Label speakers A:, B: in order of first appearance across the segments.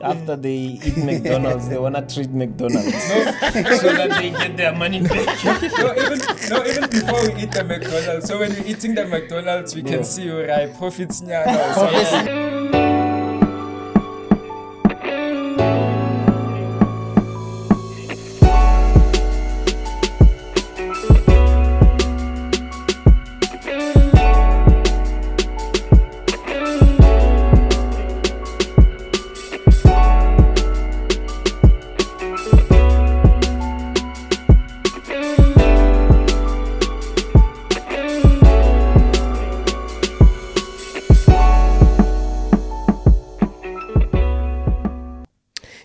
A: after they eat McDonald's, they wanna treat McDonald's so that they get their money back.
B: Even before we eat the McDonald's. So when we're eating the McDonald's, we can see right profits.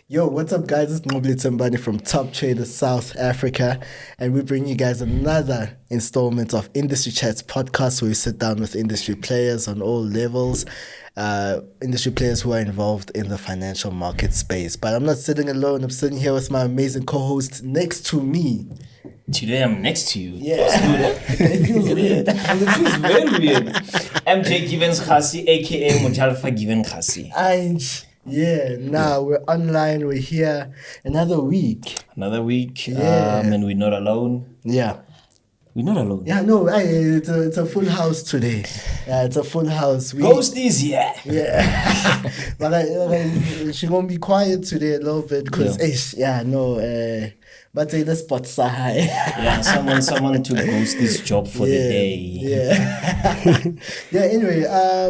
C: Yo, what's up, guys? It's Nqobile Tembane from Top Traders South Africa, and we bring you guys another installment of Industry Chats podcast, where we sit down with industry players on all levels, industry players who are involved in the financial market space. But I'm not sitting alone. I'm sitting here with my amazing co-host next to me.
A: Today I'm next to you.
C: Yeah. It feels weird.
A: It feels very weird. MJ Givens Kgasi, aka Mojalfa Givens Kgasi.
C: Yeah, now we're online, we're here another week.
A: And we're not alone.
C: Yeah.
A: We're not alone.
C: Yeah, no, it's a full house today. Yeah, it's a full house.
A: Ghost is here.
C: Yeah. But she gonna be quiet today a little bit because, but the spots are high.
A: Yeah, someone took Ghosty's job for the day.
C: Yeah. Yeah, anyway,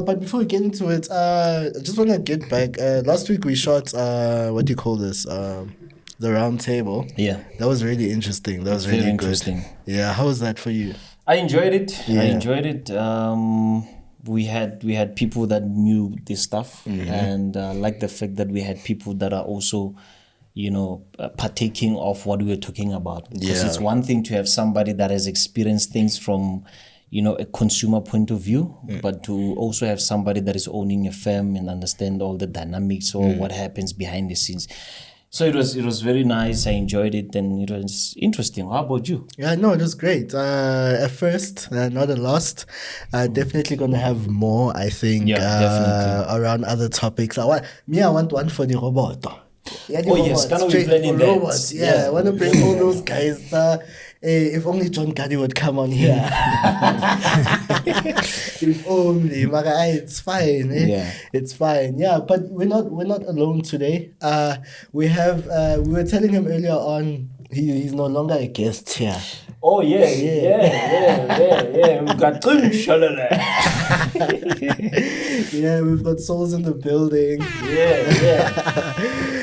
C: but before we get into it, I just want to get back. Last week we shot, what do you call this? The round table.
A: Yeah.
C: That was really interesting. That was really
A: interesting.
C: Good. Yeah, how was that for you?
A: I enjoyed it.
C: Yeah.
A: We had people that knew this stuff, and like the fact that we had people that are also, partaking of what we were talking about. Because it's one thing to have somebody that has experienced things from, a consumer point of view, but to also have somebody that is owning a firm and understand all the dynamics or what happens behind the scenes. So it was very nice. I enjoyed it, and it was interesting. How about you?
C: Yeah, no, it was great. At first, not a last. Definitely gonna have more. I think.
A: Definitely.
C: Around other topics. I want one for the robot. Yeah,
A: yes, can we plan in
C: robots? Yeah, I want to bring all those guys. If only John Gadi would come on here. If only, it's fine.
A: Yeah,
C: it's fine. Yeah, but we're not alone today. We were telling him earlier on. He's no longer a guest here.
A: Oh yeah. We've got
C: yeah, we've got souls in the building.
A: Yeah.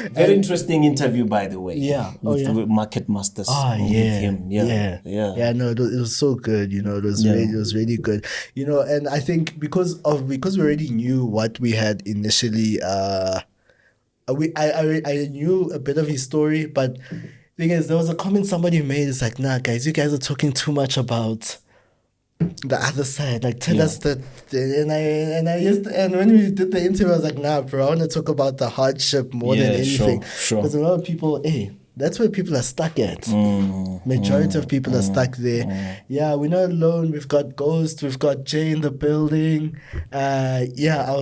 A: Very interesting interview, by the way.
C: Yeah.
A: With Market Masters.
C: With him. Yeah. No, it was so good. It was really good. And I think because we already knew what we had initially. I knew a bit of his story, but thing is, there was a comment somebody made. It's like, nah, guys, you guys are talking too much about the other side. Like, tell us that. And when we did the interview, I was like, nah, bro, I want to talk about the hardship more than anything.
A: Sure.
C: Because a lot of people, that's where people are stuck at. Majority of people are stuck there. Yeah, we're not alone. We've got Ghost. We've got Jay in the building. Our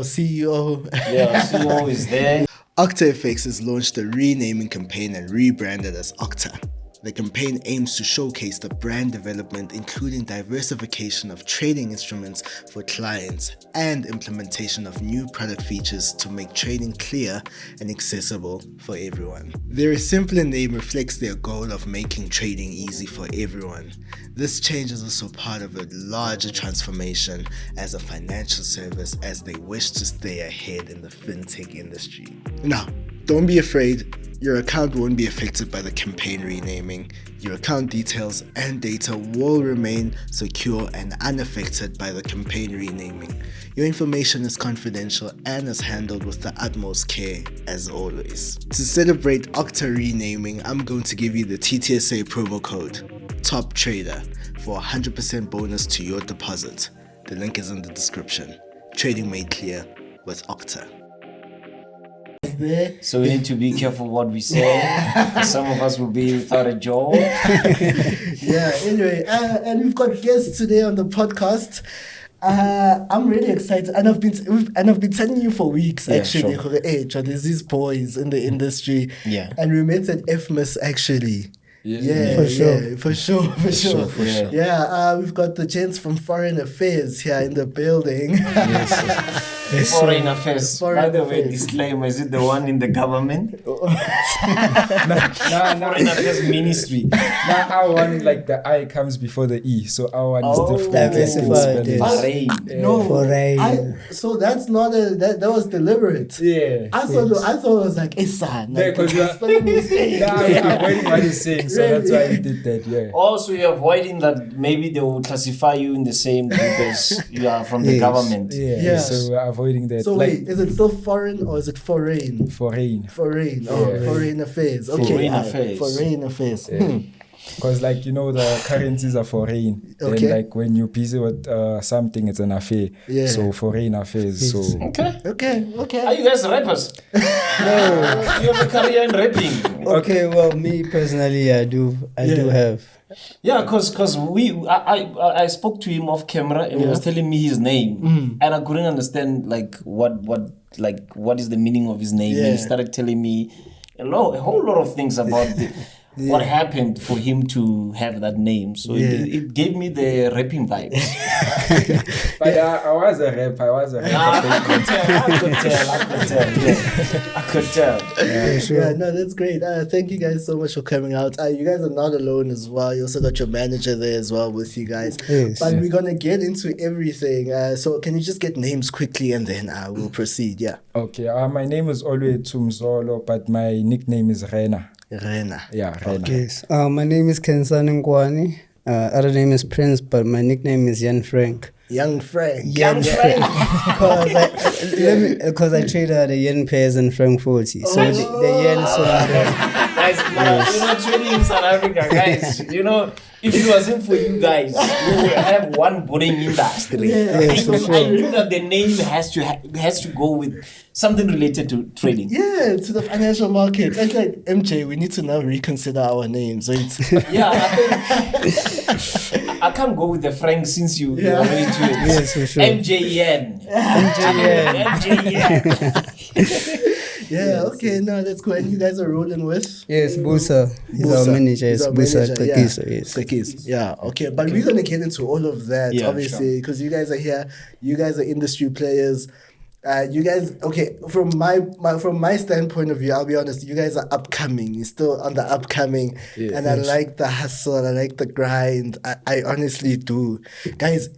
C: CEO.
A: Yeah, our CEO is there.
C: OctaFX has launched a renaming campaign and rebranded as Octa. The campaign aims to showcase the brand development, including diversification of trading instruments for clients and implementation of new product features to make trading clear and accessible for everyone. Their simpler name reflects their goal of making trading easy for everyone. This change is also part of a larger transformation as a financial service as they wish to stay ahead in the fintech industry. Now, don't be afraid. Your account won't be affected by the campaign renaming. Your account details and data will remain secure and unaffected by the campaign renaming. Your information is confidential and is handled with the utmost care as always. To celebrate Octa renaming, I'm going to give you the TTSA promo code TOPTRADER for 100% bonus to your deposit. The link is in the description. Trading made clear with Octa.
A: So we need to be careful what we say. Some of us will be without a job.
C: Yeah, anyway, and we've got guests today on the podcast. I'm really excited, and I've been telling you for weeks actually.
A: Sure.
C: Hey, there's these boys in the industry,
A: and
C: we met at FMIS actually. For sure. We've got the gents from Foreign Affairs here in the building.
A: Foreign Affairs. By the way, disclaimer: is it the one in the government?
B: No.
A: Foreign Affairs Ministry.
B: Now our one, like the I comes before the E, so our one is different.
C: So that's not that was deliberate.
B: Yeah.
C: I thought it was like Isan.
B: Because you're avoiding what he's saying, so that's why he did that. Yeah.
A: Also, you're avoiding that maybe they will classify you in the same group as you are from the government.
B: Yeah. So we're avoiding that.
C: So wait, is it still foreign or is it foreign?
B: Foreign.
C: Foreign affairs. Okay. Foreign affairs.
B: Because the currencies are foreign.
C: Okay.
B: Then when you're busy with something, it's an affair.
C: Yeah.
B: So foreign affairs. So
C: Okay.
A: Are you guys rappers?
D: No.
A: You have a career in rapping.
D: Okay, well, me personally, I do have.
A: Yeah, because I spoke to him off camera and he was telling me his name and I couldn't understand what is the meaning of his name, and he started telling me a whole lot of things about what happened for him to have that name. So it gave me the rapping vibes.
B: But I was a rapper.
A: I could tell.
C: Yeah, no, that's great. Thank you guys so much for coming out. You guys are not alone as well. You also got your manager there as well with you guys.
D: Yes.
C: But we're gonna get into everything. So can you just get names quickly and then we'll proceed? Yeah.
B: Okay. My name is Olwethu Mzolo, but my nickname is Rena.
C: Rena.
B: Yeah, Rena.
D: Yes. My name is Khensani Koane. Other name is Prince, but my nickname is Young Frank.
C: Young Frank.
D: Because I trade the yen pairs in Frankfurt. So the yen so
A: Guys, we're not trading in South Africa, guys. If it wasn't for you guys, we would have one boring industry. I knew that the name has to go with something related to trading.
C: Yeah, to the financial markets. I like MJ, we need to now reconsider our names. Right?
A: Yeah, I think I can't go with the Frank since you already do it.
D: Yes, for sure.
A: MJN.
C: Yeah, okay, no, that's cool. And you guys are rolling with?
D: Yes, Busa. He's our manager. Yes, Busa Kgasi.
C: Yes. Yeah, okay. But we're going to get into all of that, obviously, because you guys are here. You guys are industry players. You guys, okay, from my standpoint of view, I'll be honest, you guys are upcoming. You're still on the upcoming. Yeah, and I like the hustle. I like the grind. I honestly do. Guys,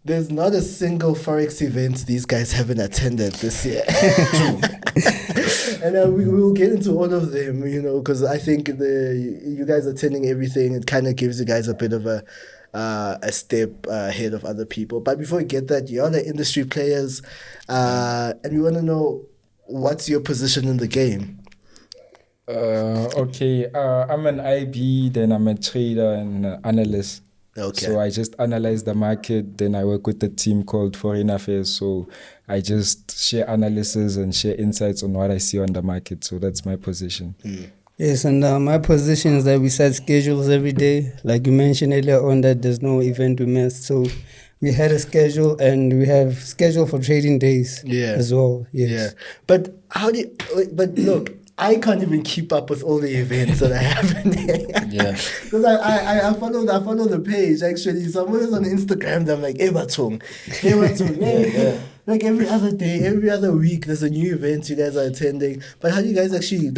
C: there's not a single Forex event these guys haven't attended this year. And we will get into all of them, because I think you guys attending everything, it kind of gives you guys a bit of a step ahead of other people. But before we get that, you're the industry players, and we want to know, what's your position in the game?
B: Okay, I'm an IB, then I'm a trader and analyst.
C: Okay.
B: So I just analyze the market, then I work with a team called Foreign Affairs. So I just share analysis and share insights on what I see on the market. So that's my position.
D: Yes, and my position is that we set schedules every day. Like you mentioned earlier on, that there's no event we miss. So we had a schedule, and we have schedule for trading days as well. Yes.
C: Yeah. But look, I can't even keep up with all the events that are happening.
A: Yeah.
C: Because I follow the page actually. Someone on Instagram, they're like, Ebatung. Yeah. Like every other day, every other week, there's a new event you guys are attending. But how do you guys actually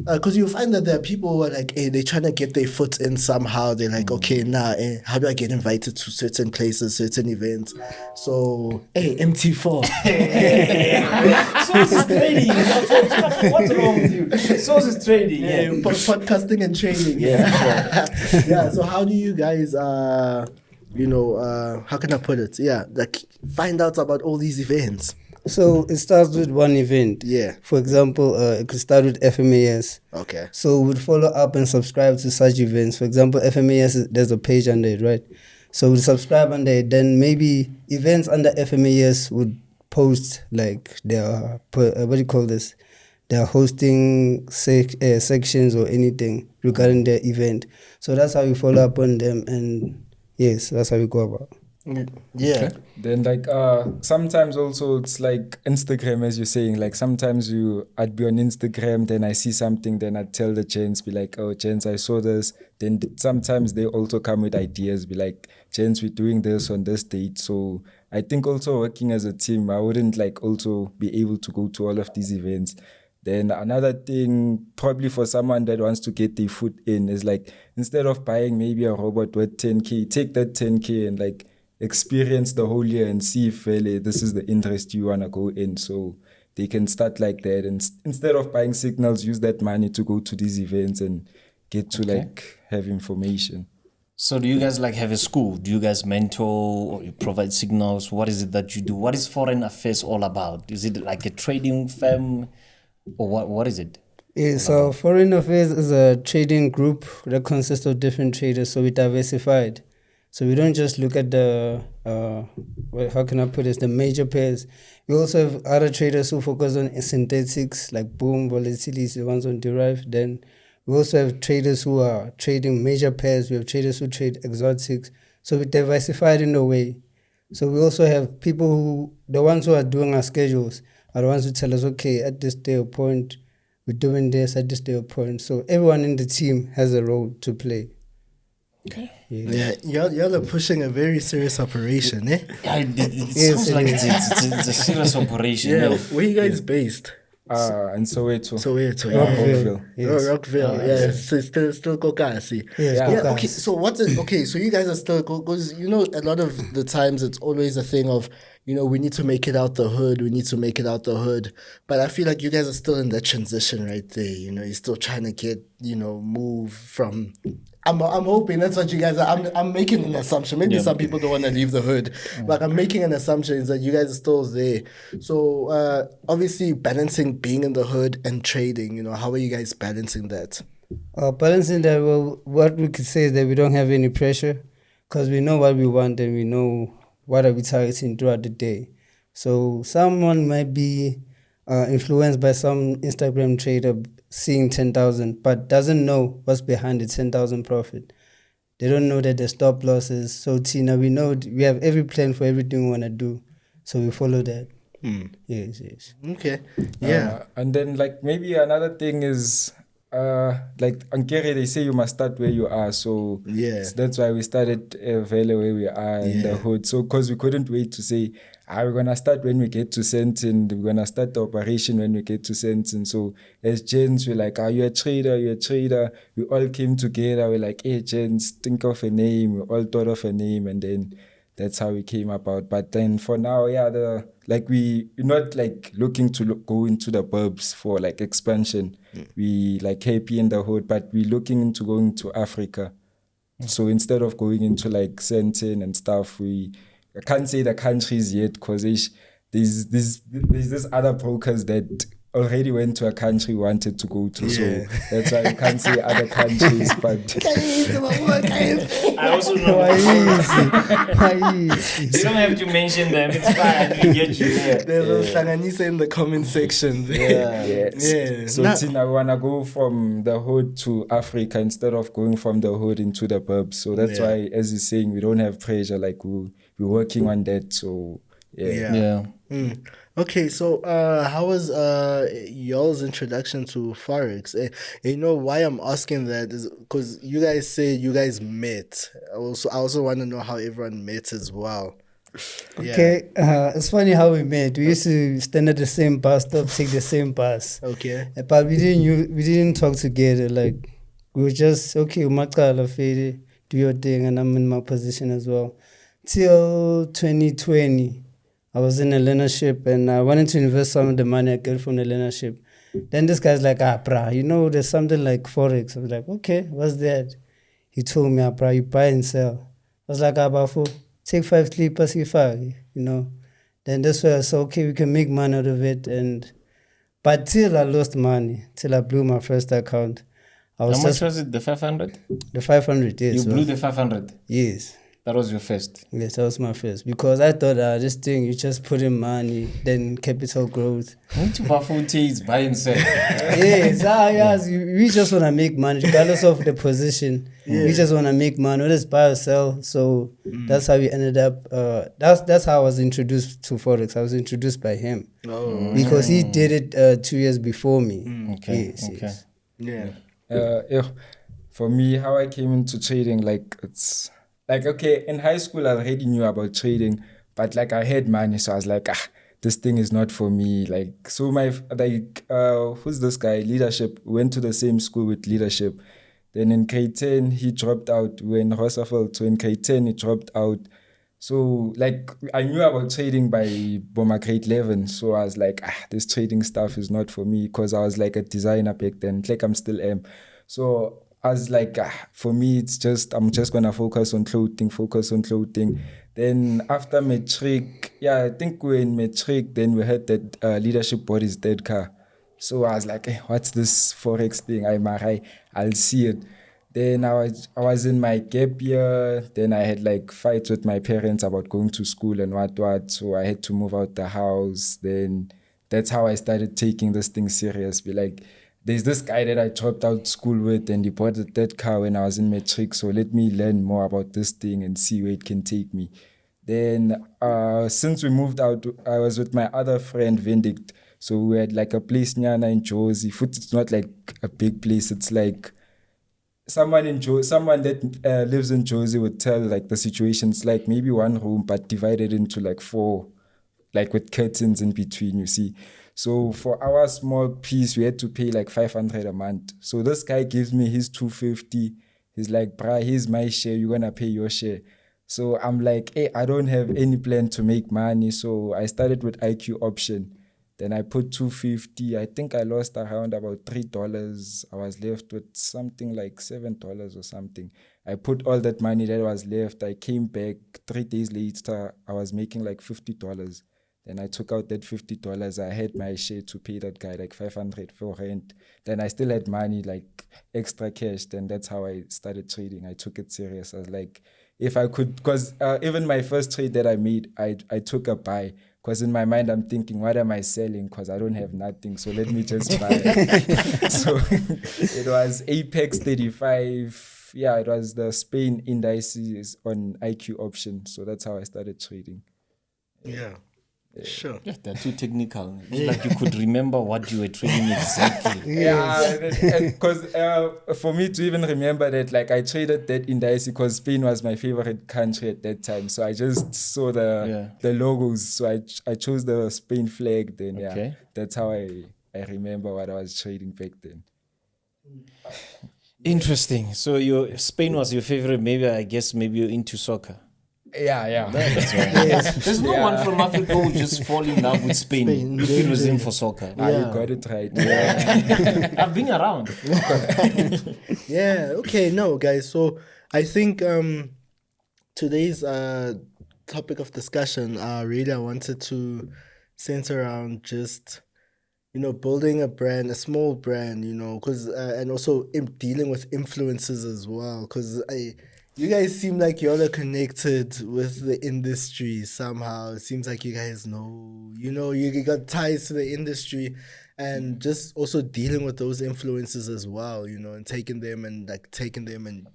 C: because you find that there are people who are like, hey, they're trying to get their foot in somehow. They're like, okay, how do I get invited to certain places, certain events? So, hey, MT4.
A: Source is trading. What's wrong with you? Source is trading.
C: Yeah, podcasting and trading.
A: Yeah.
C: Yeah. So how do you guys, how can I put it? Yeah, like find out about all these events?
D: So it starts with one event.
C: Yeah.
D: For example, it could start with FMAS.
C: Okay.
D: So we'd follow up and subscribe to such events. For example, FMAS, there's a page under it, right? So we'd subscribe under it. Then maybe events under FMAS would post like their, their hosting sections or anything regarding their event. So that's how we follow up on them. And yes, that's how we go about.
C: Yeah.
A: Okay.
B: Then like sometimes also it's like Instagram, as you're saying, like sometimes I'd be on Instagram, then I see something, then I'd tell the gents, be like, oh gents, I saw this. Then sometimes they also come with ideas, be like, gents, we're doing this on this date. So I think also working as a team, I wouldn't like also be able to go to all of these events. Then another thing, probably for someone that wants to get their foot in, is like, instead of buying maybe a robot worth 10K, take that 10K and like experience the whole year and see if really this is the interest you want to go in. So they can start like that. And instead of buying signals, use that money to go to these events and get to like have information.
A: So do you guys like have a school? Do you guys mentor or you provide signals? What is it that you do? What is Foreign Affairs all about? Is it like a trading firm or what is it?
D: Yeah, so Foreign Affairs is a trading group that consists of different traders, so we diversified. So we don't just look at the, how can I put this, the major pairs. We also have other traders who focus on synthetics, like boom, volatilities, the ones on derived. Then we also have traders who are trading major pairs. We have traders who trade exotics. So we diversified in a way. So we also have people who, the ones who are doing our schedules, are the ones who tell us, okay, at this day or point, we're doing this, at this day or point. So everyone in the team has a role to play.
A: Okay.
C: Yeah, y'all are pushing a very serious operation, eh?
A: Yeah, it sounds like it's a serious operation.
C: Yeah, where you guys based?
B: And Soweto.
C: Soweto,
B: Rockville.
D: Yes.
C: Rockville, yeah. So still Kgasi.
D: Yes,
B: Yeah.
C: Yeah, okay, so what's it? Okay, so you guys are still, because, you know, a lot of the times it's always a thing of, you know, we need to make it out the hood, But I feel like you guys are still in that transition right there, you know, you're still trying to get, you know, move from... I'm hoping that's what you guys are. I'm making an assumption. Maybe some people don't want to leave the hood, but I'm making an assumption is that you guys are still there. So obviously balancing being in the hood and trading, you know, how are you guys balancing that?
D: Balancing that, well, what we could say is that we don't have any pressure because we know what we want and we know what are we targeting throughout the day. So someone might be influenced by some Instagram trader seeing 10,000 but doesn't know what's behind the 10,000 profit. They don't know that there's stop losses. So Tina, we know we have every plan for everything we want to do, so we follow that. Yes.
C: Okay. Yeah.
B: And then like maybe another thing is like Ankere, they say you must start where you are. So
C: Yeah.
B: that's why we started Vele where we are in the hood. So because we couldn't wait to say, we're going to start when we get to Sentin. We're going to start the operation when we get to Sentin. So as gents, we're like, are you a trader? You're a trader. We all came together. We're like, hey, gents, think of a name. We all thought of a name. And then that's how we came about. But then for now, we're not like looking to go into the burbs for like expansion. We like happy in the hood, but we're looking into going to Africa. So instead of going into like Sentin and stuff, I can't say the countries yet because there's this other brokers that already went to a country we wanted to go to. So that's why I can't say other countries. But
A: I also know. You don't have to mention them. It's fine. We get you there.
C: There's a Sanganisa in the comment section.
B: yeah. So Tina, we want to go from the hood to Africa instead of going from the hood into the burbs. So that's why, as you're saying, we don't have pressure. Like we're working on that. So
A: Yeah.
C: Okay, so how was y'all's introduction to Forex? You know why I'm asking that is because you guys say you guys met. I also want to know how everyone met as well.
D: Okay, it's funny how we met. We used to stand at the same bus stop, take the same bus.
C: Okay.
D: But we didn't talk together. Like we were just okay. Umakala Fede, do your thing, and I'm in my position as well. Till 2020. I was in a learnership and I wanted to invest some of the money I get from the learnership. Then this guy's like, brah, you know, there's something like Forex. I was like, okay, what's that? He told me, brah, you buy and sell. I was like, Bafu, take 5 clippers, you know. Then that's where I said, okay, we can make money out of it. But till I lost money, till I blew my first account.
A: How much was it? The 500?
D: The 500, yes.
A: You blew the 500?
D: Yes.
A: That was your first?
D: Yes, that was my first. Because I thought this thing, you just put in money, then capital growth.
A: Which Bafunti is buy and sell?
D: Yes, we just want to make money, regardless of the position. We just want to make money. Whether it's buy or sell. So that's how we ended up. That's how I was introduced to Forex. I was introduced by him. Because he did it 2 years before me.
A: Okay.
D: Yes.
B: Yeah. For me, how I came into trading, like it's like, okay, in high school I already knew about trading, but like I had money, so I was like, this thing is not for me. Like, so who's this guy? Leadership. Went to the same school with leadership. Then in grade 10, he dropped out. We were in Roosevelt. So in grade 10, he dropped out. So like I knew about trading by Boma grade 11. So I was like, this trading stuff is not for me, because I was like a designer back then. Like I'm still am. So I was like, for me, I'm just going to focus on clothing. Then after matric, I think we're in matric, then we heard that leadership bought his dead car. So I was like, what's this Forex thing? I'll see it. Then I was in my gap year. Then I had like fights with my parents about going to school and what. So I had to move out the house. Then that's how I started taking this thing serious. Be like, there's this guy that I dropped out school with, and he bought that car when I was in matric. So let me learn more about this thing and see where it can take me. Then since we moved out, I was with my other friend, Vindict. So we had like a place Nyana in Jozi. It's not like a big place. It's like someone that lives in Jozi would tell like the situation's like maybe one room, but divided into like 4, like with curtains in between, you see. So for our small piece, we had to pay like 500 a month. So this guy gives me his 250. He's like, bruh, here's my share. You're going to pay your share. So I'm like, hey, I don't have any plan to make money. So I started with IQ option. Then I put 250. I think I lost around about $3. I was left with something like $7 or something. I put all that money that was left. I came back 3 days later. I was making like $50. Then I took out that $50. I had my share to pay that guy like 500 for rent. Then I still had money, like extra cash. Then that's how I started trading. I took it serious. I was like, if I could, because even my first trade that I made, I took a buy. Because in my mind, I'm thinking, what am I selling? Because I don't have nothing. So let me just buy it. So it was Apex 35. Yeah, it was the Spain indices on IQ option. So that's how I started trading.
C: Yeah. Sure.
A: Yeah, they're too technical. It's like you could remember what you were trading exactly.
B: Yeah, because for me to even remember that, like I traded that indice because Spain was my favorite country at that time. So I just saw the logos. So I chose the Spain flag then. Yeah, that's how I remember what I was trading back then.
A: Interesting. So Spain was your favorite. Maybe you're into soccer.
B: Yeah.
A: That's right. There's no one from Africa who just fall in love with Spain if it was in for soccer.
B: You got it right.
A: Yeah. I've been around.
C: Yeah, okay, no, guys. So I think today's topic of discussion, really I wanted to center around just, building a brand, a small brand, because, and also dealing with influences as well, because you guys seem like y'all are connected with the industry somehow. It seems like you guys know, you got ties to the industry, and just also dealing with those influences as well, and taking them and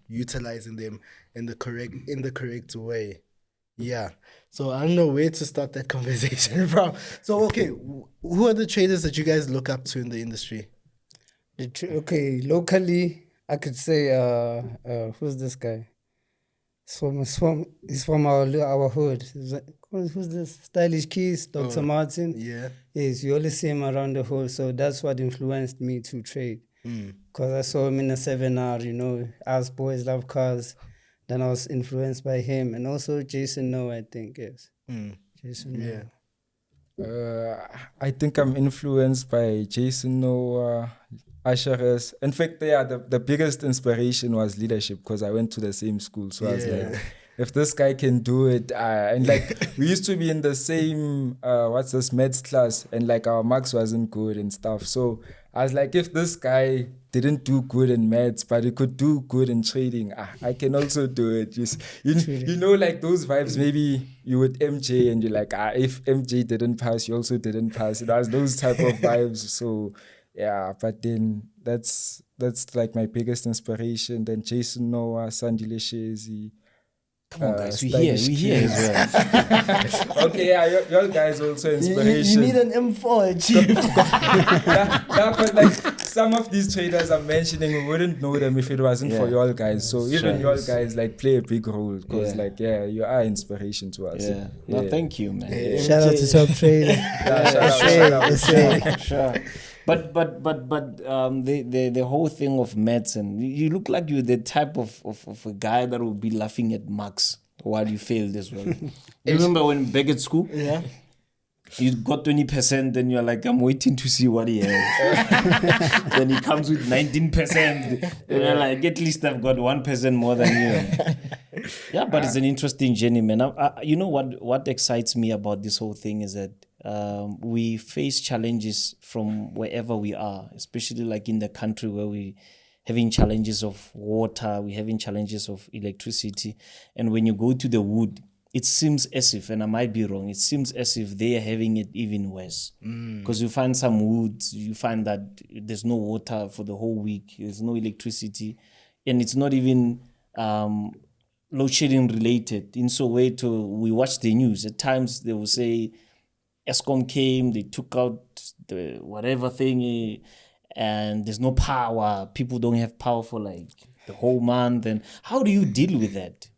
C: utilizing them in the correct way. Yeah. So I don't know where to start that conversation from. So, okay, who are the traders that you guys look up to in the industry?
D: Locally, I could say, who's this guy? He's from our hood. Who's this? Stylish Keys, Dr. Martin.
C: Yeah.
D: Yes, you always see him around the hood. So that's what influenced me to trade. Because I saw him in a seminar, Us Boys Love Cars. Then I was influenced by him. And also Jason No, I think, yes. Jason No.
B: I think I'm influenced by Jason No, Asheres. In fact, the biggest inspiration was leadership, because I went to the same school. So I was like, if this guy can do it, and like we used to be in the same what's this maths class, and like our marks wasn't good and stuff. So I was like, if this guy didn't do good in maths, but he could do good in trading, I can also do it. Just you know, like those vibes. Maybe you with MJ, and you're like, if MJ didn't pass, you also didn't pass. It has those type of vibes. So yeah, but then that's like my biggest inspiration. Then Jason Noah, Sandile Shezi.
A: Come on, guys, we here as well.
B: Okay, yeah, your guys also inspiration.
C: You need an M4, chief.
B: But like some of these traders I'm mentioning, we wouldn't know them if it wasn't for y'all guys. So even y'all guys like play a big role because like you are inspiration to us.
A: Yeah. No, thank you, man.
D: Shout out to Top Trader.
B: Shout out.
A: Sure. But the whole thing of medicine, you look like you're the type of a guy that will be laughing at marks while you failed as well. You remember when back at school?
C: Yeah.
A: You got 20% and you're like, I'm waiting to see what he has. Then he comes with 19%. And you're like, at least I've got 1% more than you. Yeah, but it's an interesting journey, man. You know what excites me about this whole thing is that we face challenges from wherever we are, especially like in the country where we having challenges of water, we're having challenges of electricity. And when you go to the wood, it seems as if, and I might be wrong, it seems as if they are having it even worse. Because you find some woods, you find that there's no water for the whole week, there's no electricity, and it's not even load shedding related. In Soweto, we watch the news. At times they will say, Eskom came, they took out the whatever thing, and there's no power. People don't have power for like the whole month. And how do you deal with that?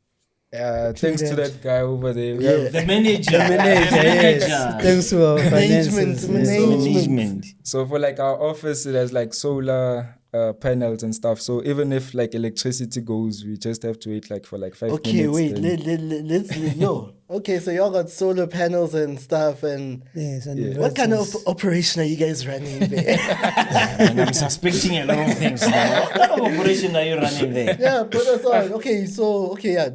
B: Thanks to that guy over there.
C: Yeah.
A: The manager.
D: Thanks to our finances.
A: Management.
B: So for like our office, it has like solar panels and stuff. So even if like electricity goes, we just have to wait like for like 5 minutes.
C: Okay, wait. Let's no. Okay, so y'all got solar panels and stuff, and
D: Yes, and
C: what kind of operation are you guys running there?
A: And I'm suspecting a lot of things now. What kind of operation are you running there?
C: Yeah, put us on. Okay,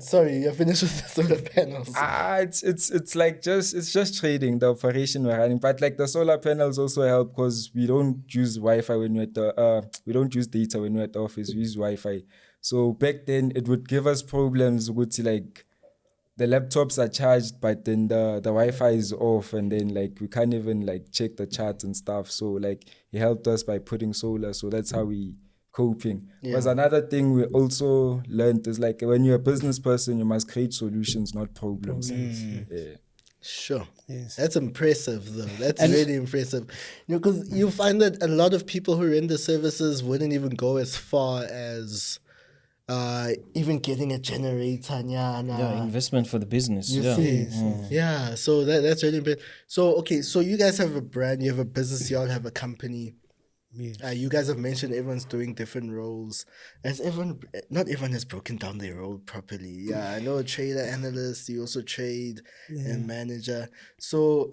C: sorry, you're finished with the solar panels.
B: It's like it's just trading, the operation we're running. But like the solar panels also help because we don't use Wi-Fi when we're at the we don't use data when we're at the office. We use Wi-Fi. So back then it would give us problems with like the laptops are charged, but then the Wi-Fi is off, and then like we can't even like check the charts and stuff. So like he helped us by putting solar. So that's how we coping. Because another thing we also learned is like when you're a business person, you must create solutions, not problems. Yeah.
C: Sure.
D: Yes.
C: That's impressive, though. That's really impressive. Because you find that a lot of people who render services wouldn't even go as far as even getting a generator.
A: Yeah, investment for the business.
C: You see? Yeah, so that's really important. So, okay, so you guys have a brand, you have a business, you all have a company.
D: Yes.
C: You guys have mentioned everyone's doing different roles. Not everyone has broken down their role properly. Yeah, I know a trader, analyst, you also trade, and manager. So,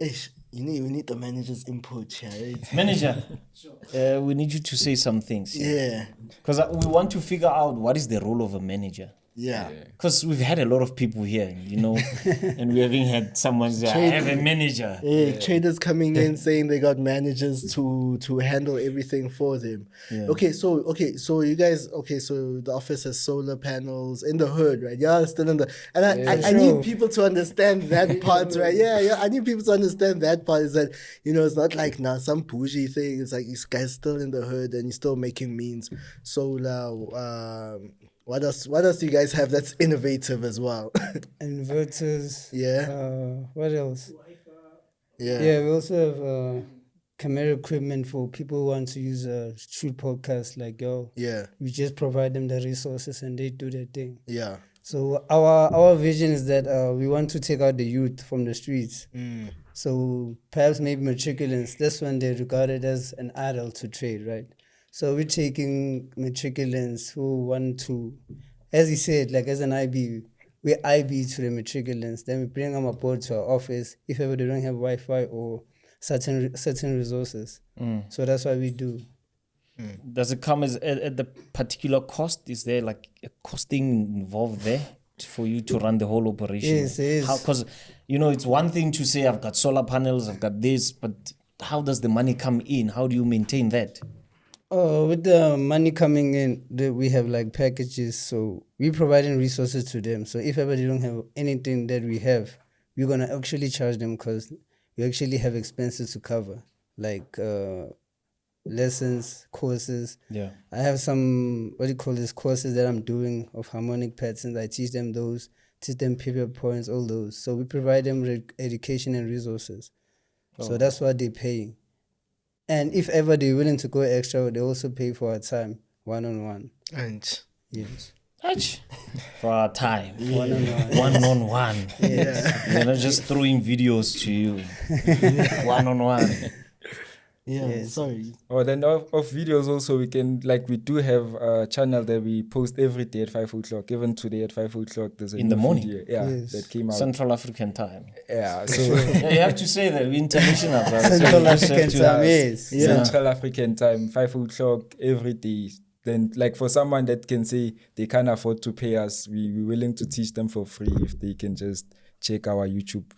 C: we need the manager's input here, right?
A: Manager, we need you to say some things.
C: Yeah.
A: Because we want to figure out what is the role of a manager.
C: Yeah.
A: Because we've had a lot of people here, and we haven't had someone say, I have a manager.
C: Traders coming in saying they got managers to handle everything for them.
A: Yeah.
C: So you guys, so the office has solar panels in the hood, right? Yeah, still in the, and I need people to understand that part, right? Yeah, I need people to understand that part is that, it's not like now some bougie thing. It's like this guy's still in the hood and he's still making means. Solar, what else do you guys have that's innovative as well?
D: Inverters.
C: Yeah.
D: What else?
C: Yeah.
D: Yeah, we also have camera equipment for people who want to use a shoot podcast. Like, we just provide them the resources and they do their thing.
C: Yeah.
D: So our vision is that we want to take out the youth from the streets. So perhaps maybe matriculants, that's when they're regarded as an adult to trade, right? So we're taking matriculants who want to, as he said, like as an IB, we IB to the matriculants. Then we bring them aboard to our office if ever they don't have Wi-Fi or certain resources. So that's what we do.
A: Does it come at the particular cost? Is there like a costing involved there? for you to run the whole operation?
D: Yes, it is.
A: Because, it's one thing to say, I've got solar panels, I've got this, but how does the money come in? How do you maintain that?
D: Oh, with the money coming in, we have like packages, so we're providing resources to them. So if ever they don't have anything that we have, we're gonna actually charge them because we actually have expenses to cover, like lessons, courses.
A: Yeah.
D: I have some courses that I'm doing of harmonic patterns. I teach them those, teach them pivot points, all those. So we provide them education and resources. So that's what they pay. And if ever they're willing to go extra, they also pay for our time, one-on-one.
C: And
D: Yes.
A: For our time.
D: One-on-one.
A: One-on-one.
D: Yes.
A: They're not just throwing videos to you. One-on-one.
C: yeah,
D: Yes.
C: sorry.
B: Or then of videos also, we can, like, we do have a channel that we post every day at 5 o'clock. Even today at 5 o'clock, there's a
A: In the
B: new
A: morning?
B: video,
D: Yes.
B: that came out.
A: Central African time.
B: Yeah, so
A: Yeah, you have to say that. We're international, brother. So
D: Central
A: you just have
D: African
A: to-
D: time, yes.
C: Yeah.
B: Central African time, 5 o'clock every day. Then, like, for someone that can say they can't afford to pay us, we're willing to teach them for free if they can just check our YouTube.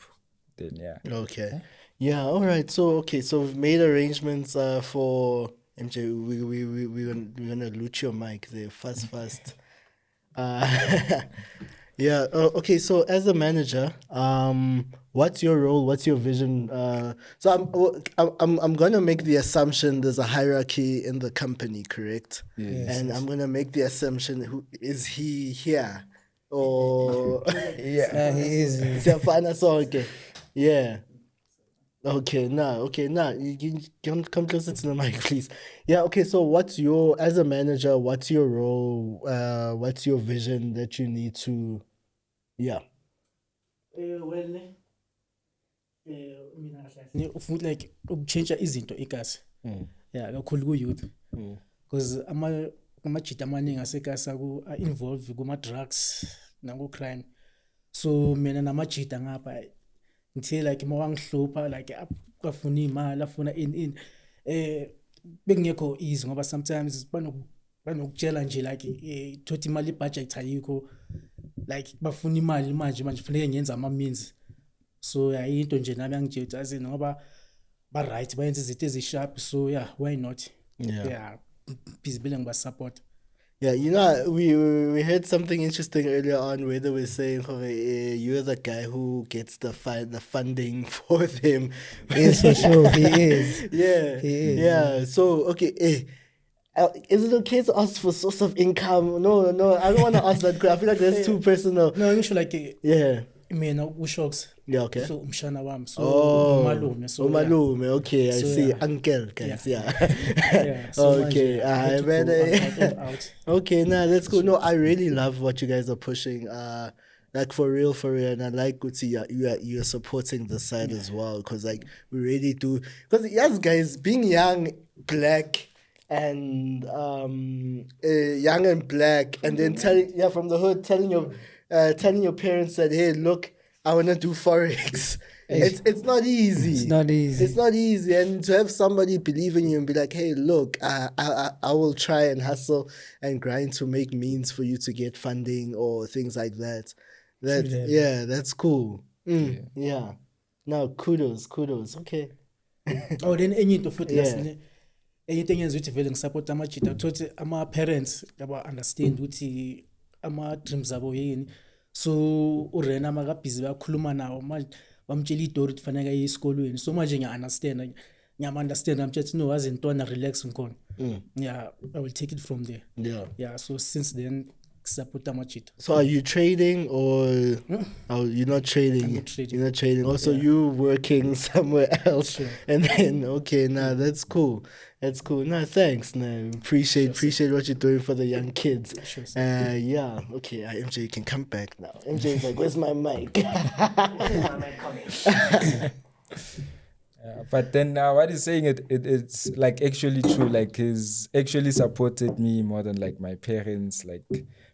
B: Then, yeah.
C: Okay. Yeah, all right. So we've made arrangements for MJ. We're gonna loot your mic there fast. Yeah. Okay. So as a manager, what's your role? What's your vision? So I'm gonna make the assumption there's a hierarchy in the company, correct?
B: Yes.
C: And I'm gonna make the assumption, who is he here or
D: Yeah, he is.
C: Siyafana sonke. Yeah. Okay, now, you come closer to the mic, please. Yeah, okay, so as a manager, what's your role? What's your vision that you need to, yeah.
E: Mina ufuna like ukutshintsha izinto eKasi. Yeah, kakhulu ku-youth. Because amajita amaningi aseKasi involve kuma-drugs nango-crime. So mina namajita ngapha ngithe like mawangihlupha like afuna imali afuna in bekungekho easy ngoba sometimes banokutshela nje like thothi imali budget ayikho like bafuna imali manje kufanele ngiyenza ama-means. So yeah, into nje nami angitshela azi ngoba ba right bayenza izinto ezisharp, so yeah, why not? Yeah, busy building ba support.
C: Yeah, we heard something interesting earlier on where they were saying, you're the guy who gets the funding for them.
D: Yes, for sure, he is.
C: Yeah,
D: He is.
C: yeah. So okay, is it okay to ask for source of income? No, I don't want to ask that because I feel like that's too personal.
E: No, ngisho like
C: Yeah.
E: mina uShocks.
C: Yeah, okay.
E: So umshana wami, so umalume, so
C: Umalume, okay, I
E: So,
C: see.
E: yeah.
C: Uncle, guys, yeah.
E: yeah, so
C: Okay,
E: manje, I had to
C: man.
E: go out.
C: Okay, that's cool. No, I really love what you guys are pushing. Like for real, and I like to see you're supporting the side as well, because like we really do. Because yes, guys, being young, black, and young and black, and then from the hood, telling your parents that, hey, look, I wanna do Forex. It's not easy.
D: It's not easy.
C: It's not easy, and to have somebody believe in you and be like, "Hey, look, I will try and hustle and grind to make means for you to get funding or things like that." That's cool. Yeah. Now, kudos. Okay.
E: Oh, then enye into futhi
C: Yeah.
E: enye into engenza ukuthi vele ngisupport amajita ukuthi ama-parents aba-understand ukuthi ama-dreams abo yini. So urena makabhizi bayakhuluma nawo manje bamtshela idory ukuthi fanele aye esikolweni. So manje ngiyam-understand amtshela no, wazi ntwana relax ngikhona. Yeah, I will take it from there. Yeah, so since then support amajita.
C: So are you trading or you're not trading?
E: I'm not trading.
C: You're not trading. Also, you working somewhere else.
E: Sure.
C: And then that's cool. That's cool. Thanks. Appreciate what you're doing for the young kids.
E: Sure,
C: Yeah. Okay. MJ, you can come back now. MJ is like, where's my mic?
B: But then what he's saying, it's like actually true. Like he's actually supported me more than like my parents. Like,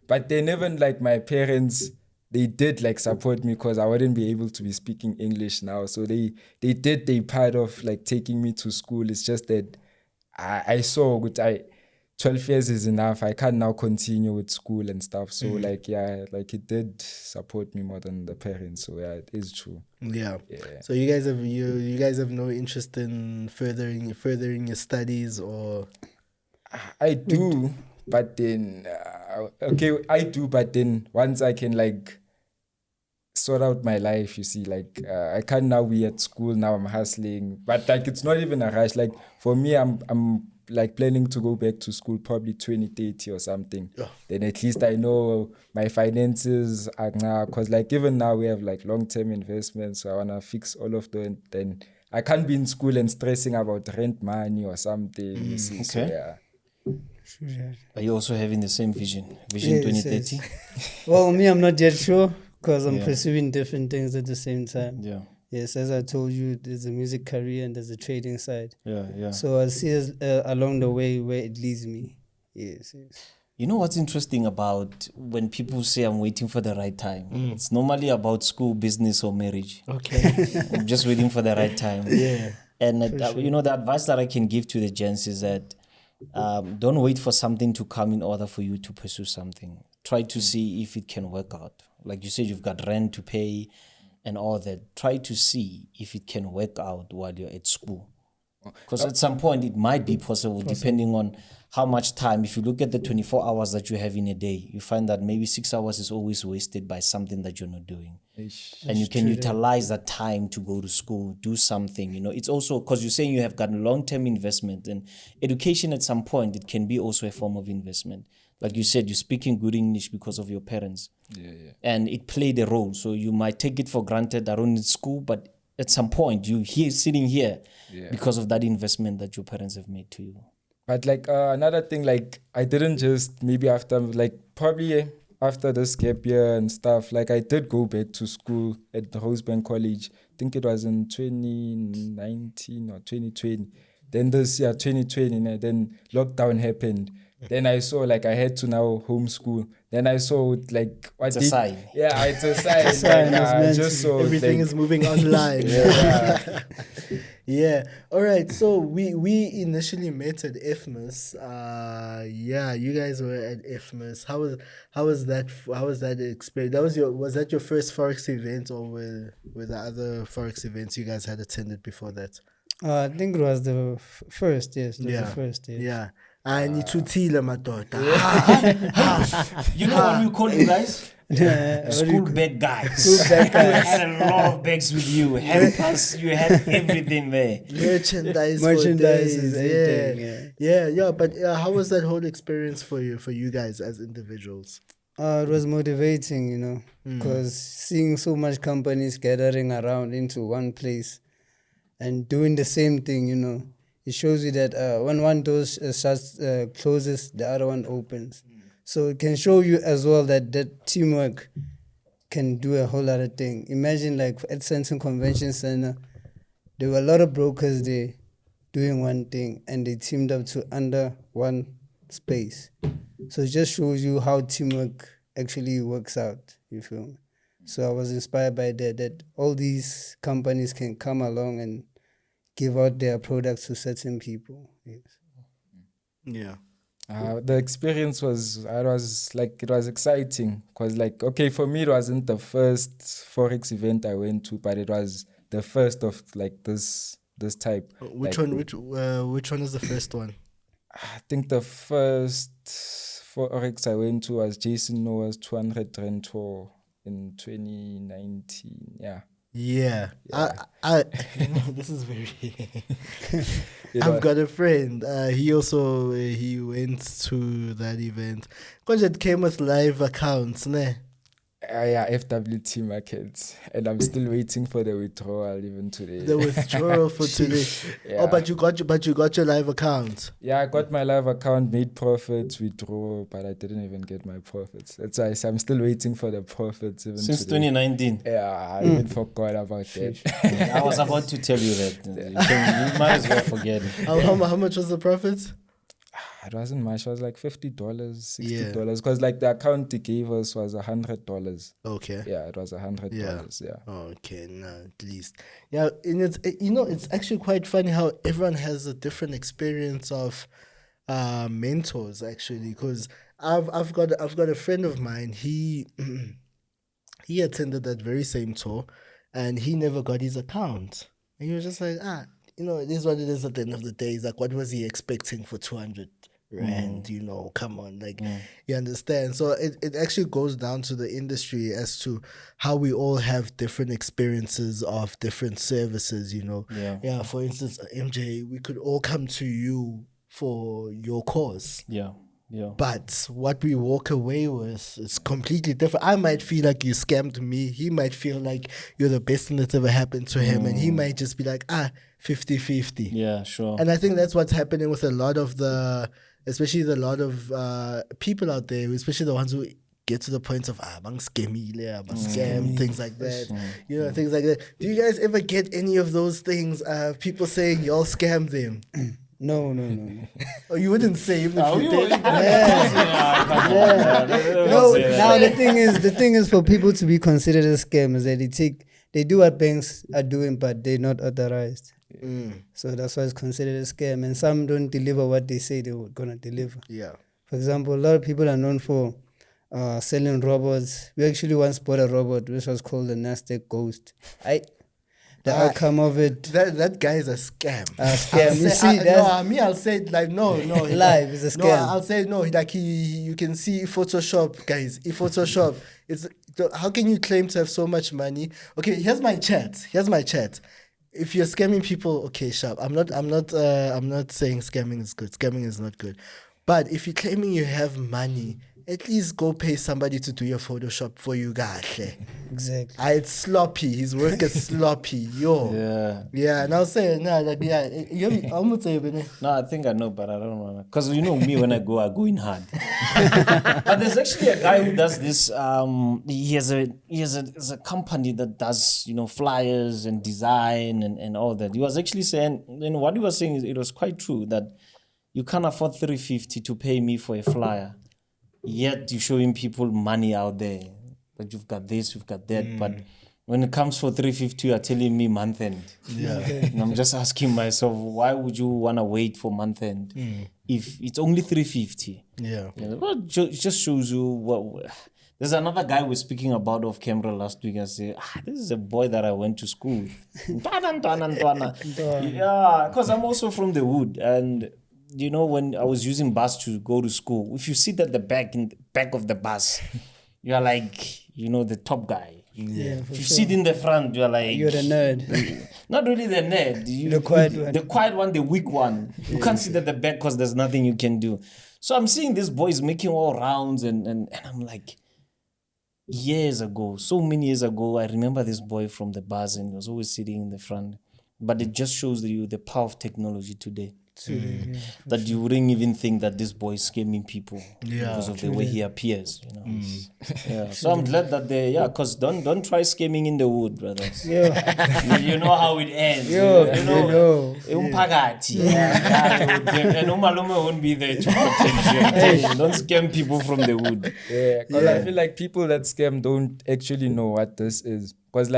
B: but then even like my parents, they did like support me because I wouldn't be able to be speaking English now. So they did their part of like taking me to school. It's just that I saw what 12 years is enough. I can't now continue with school and stuff. So like, yeah, like it did support me more than the parents. So yeah, it is true.
C: Yeah. So you guys have no interest in furthering your studies, or?
B: I do, but then I do, but then once I can like sort out my life, you see, like I can't now be at school. Now I'm hustling, but like it's not even a rush. Like for me, I'm like planning to go back to school probably 2030 or something. Then at least I know my finances are now, because like even now we have like long-term investments, so I want to fix all of them. Then I can't be in school and stressing about rent money or something, you see. So yeah.
A: Are you also having the same vision 2030?
D: Yes. Well, me, I'm not yet sure, because I'm pursuing different things at the same time.
A: Yeah.
D: Yes, as I told you, there's a music career and there's a trading side.
A: Yeah.
D: So I'll see along the way where it leads me. Yes.
A: You know what's interesting about when people say I'm waiting for the right time? It's normally about school, business, or marriage.
C: Okay.
A: I'm just waiting for the right time.
C: Yeah.
A: And you know, the advice that I can give to the gents is that don't wait for something to come in order for you to pursue something. Try to see if it can work out. Like you said, you've got rent to pay and all that. Try to see if it can work out while you're at school. Because at some point it might be possible, depending on how much time. If you look at the 24 hours that you have in a day, you find that maybe 6 hours is always wasted by something that you're not doing. And you can utilize that time to go to school, do something. You know, it's also because you're saying you have got long-term investment, and education at some point, it can be also a form of investment. Like you said, you're speaking good English because of your parents. And it played a role. So you might take it for granted that only school, but at some point you're sitting here because of that investment that your parents have made to you.
B: But like another thing, like I didn't just maybe after, like probably after this gap year and stuff, like I did go back to school at the Rosebank College. I think it was in 2019 or 2020. Then this year, 2020, then lockdown happened. Then I saw like I had to now homeschool. Then I saw like
A: It's a sign.
B: Yeah, it's a sign. Like, I just saw
C: everything
B: like,
C: is moving online. Yeah. All right. So we initially met at IFMAS. You guys were at IFMAS. How was that experience? Was that your first Forex event, or were the other Forex events you guys had attended before that?
D: I think it was the first. Yes, it was the first. Yes.
C: Yeah. I need to tell my daughter.
A: You know what we call you guys? School bag guys.
D: School bag guys.
A: You had a lot of bags with you. Handpans, you had everything there.
C: Merchandise
D: is
C: everything. Yeah. But how was that whole experience for you guys as individuals?
D: It was motivating, you know, because seeing so much companies gathering around into one place and doing the same thing, you know, it shows you that when one door closes, the other one opens. So it can show you as well that teamwork can do a whole lot of things. Imagine like at Sandton Convention Center, there were a lot of brokers there doing one thing, and they teamed up to under one space. So it just shows you how teamwork actually works out, you feel me? So I was inspired by that all these companies can come along and give out their products to certain people. Yes.
C: Yeah.
B: The experience was exciting because like, okay, for me it wasn't the first Forex event I went to, but it was the first of like this type.
C: Which one is the first one?
B: I think the first Forex I went to was Jason Noah's 200 Rand tour in 2019. Yeah. I this is very I've got a friend, he went to that event because it came with live accounts, ne? FWT markets, and I'm still waiting for the withdrawal even today.
C: The withdrawal for today. Oh, but you got your live account.
B: Yeah, I got my live account, made profits, withdraw, but I didn't even get my profits. That's why I'm still waiting for the profits even
A: since
B: today.
A: 2019.
B: Yeah, I even forgot about that.
A: I was about to tell you that. You might as well forget it.
C: How much was the profit?
B: It wasn't much. It was like $50, $60. Because like the account they gave us was $100.
C: Okay.
B: Yeah, it was $100. Yeah.
C: Okay, no, at least. Yeah, and it's actually quite funny how everyone has a different experience of mentors actually, because I've got a friend of mine. He he attended that very same tour, and he never got his account. And he was just like, it is what it is at the end of the day. He's like, what was he expecting for 200 rand? Come on, like, you understand? So it actually goes down to the industry as to how we all have different experiences of different services, Yeah, for instance, MJ, we could all come to you for your cause.
A: Yeah.
C: But what we walk away with is completely different. I might feel like you scammed me. He might feel like you're the best thing that's ever happened to him. And he might just be like, 50-50.
A: Yeah, sure.
C: And I think that's what's happening with a lot of people out there, especially the ones who get to the point of scam, things like that. Things like that. Do you guys ever get any of those things? People saying y'all scam them?
D: No.
C: Oh, you wouldn't say even if you did.
D: No. Now the thing is for people to be considered a scam is that they do what banks are doing, but they're not authorized. So that's why it's considered a scam. And some don't deliver what they say they were gonna deliver.
C: Yeah.
D: For example, a lot of people are known for selling robots. We actually once bought a robot which was called the Nasdaq Ghost. The outcome of it.
C: That guy is a scam.
D: I'll
C: say like no.
D: Live is a scam.
C: No, I'll say no. Like you can see Photoshop, guys. Photoshop. How can you claim to have so much money? Okay, here's my chat. If you're scamming people, okay, sharp. I'm not saying scamming is good. Scamming is not good. But if you're claiming you have money, at least go pay somebody to do your Photoshop for you, guys.
D: Exactly.
C: It's sloppy. His work is sloppy. Yo. Yeah. And I'll say, no, I'm not saying.
A: No, I think I know, but I don't know. Because me, when I go in hard. But there's actually a guy who does this. He has a company that does, flyers and design and all that. He was actually saying, what he was saying is it was quite true that you can't afford 350 to pay me for a flyer. Yet you're showing people money out there. That you've got this, you've got that. But when it comes for 350, you're telling me month end.
C: Yeah.
A: And I'm just asking myself, why would you want to wait for month end if it's only 350?
C: Yeah.
A: Well, it just shows you what. There's another guy we're speaking about off camera last week. I say, this is a boy that I went to school with. Yeah, because I'm also from the hood. And when I was using bus to go to school, if you sit at the back of the bus, you are like, the top guy.
D: Yeah,
A: if you sit in the front, you're like...
D: You're the nerd.
A: Not really the nerd.
D: The quiet one.
A: The quiet one, the weak one. You can't sit at the back because there's nothing you can do. So I'm seeing these boys making all rounds and I'm like, so many years ago, I remember this boy from the bus and he was always sitting in the front. But it just shows you the power of technology today. That you wouldn't even think that this boy is scamming people because of the way he appears, Yeah. So I'm glad that because don't try scamming in the wood, brothers. Yeah. You know how it ends. And Umalume won't be there to protect you. Don't scam people from the wood.
B: Yeah, because I feel like people that scam don't actually know what this is. Because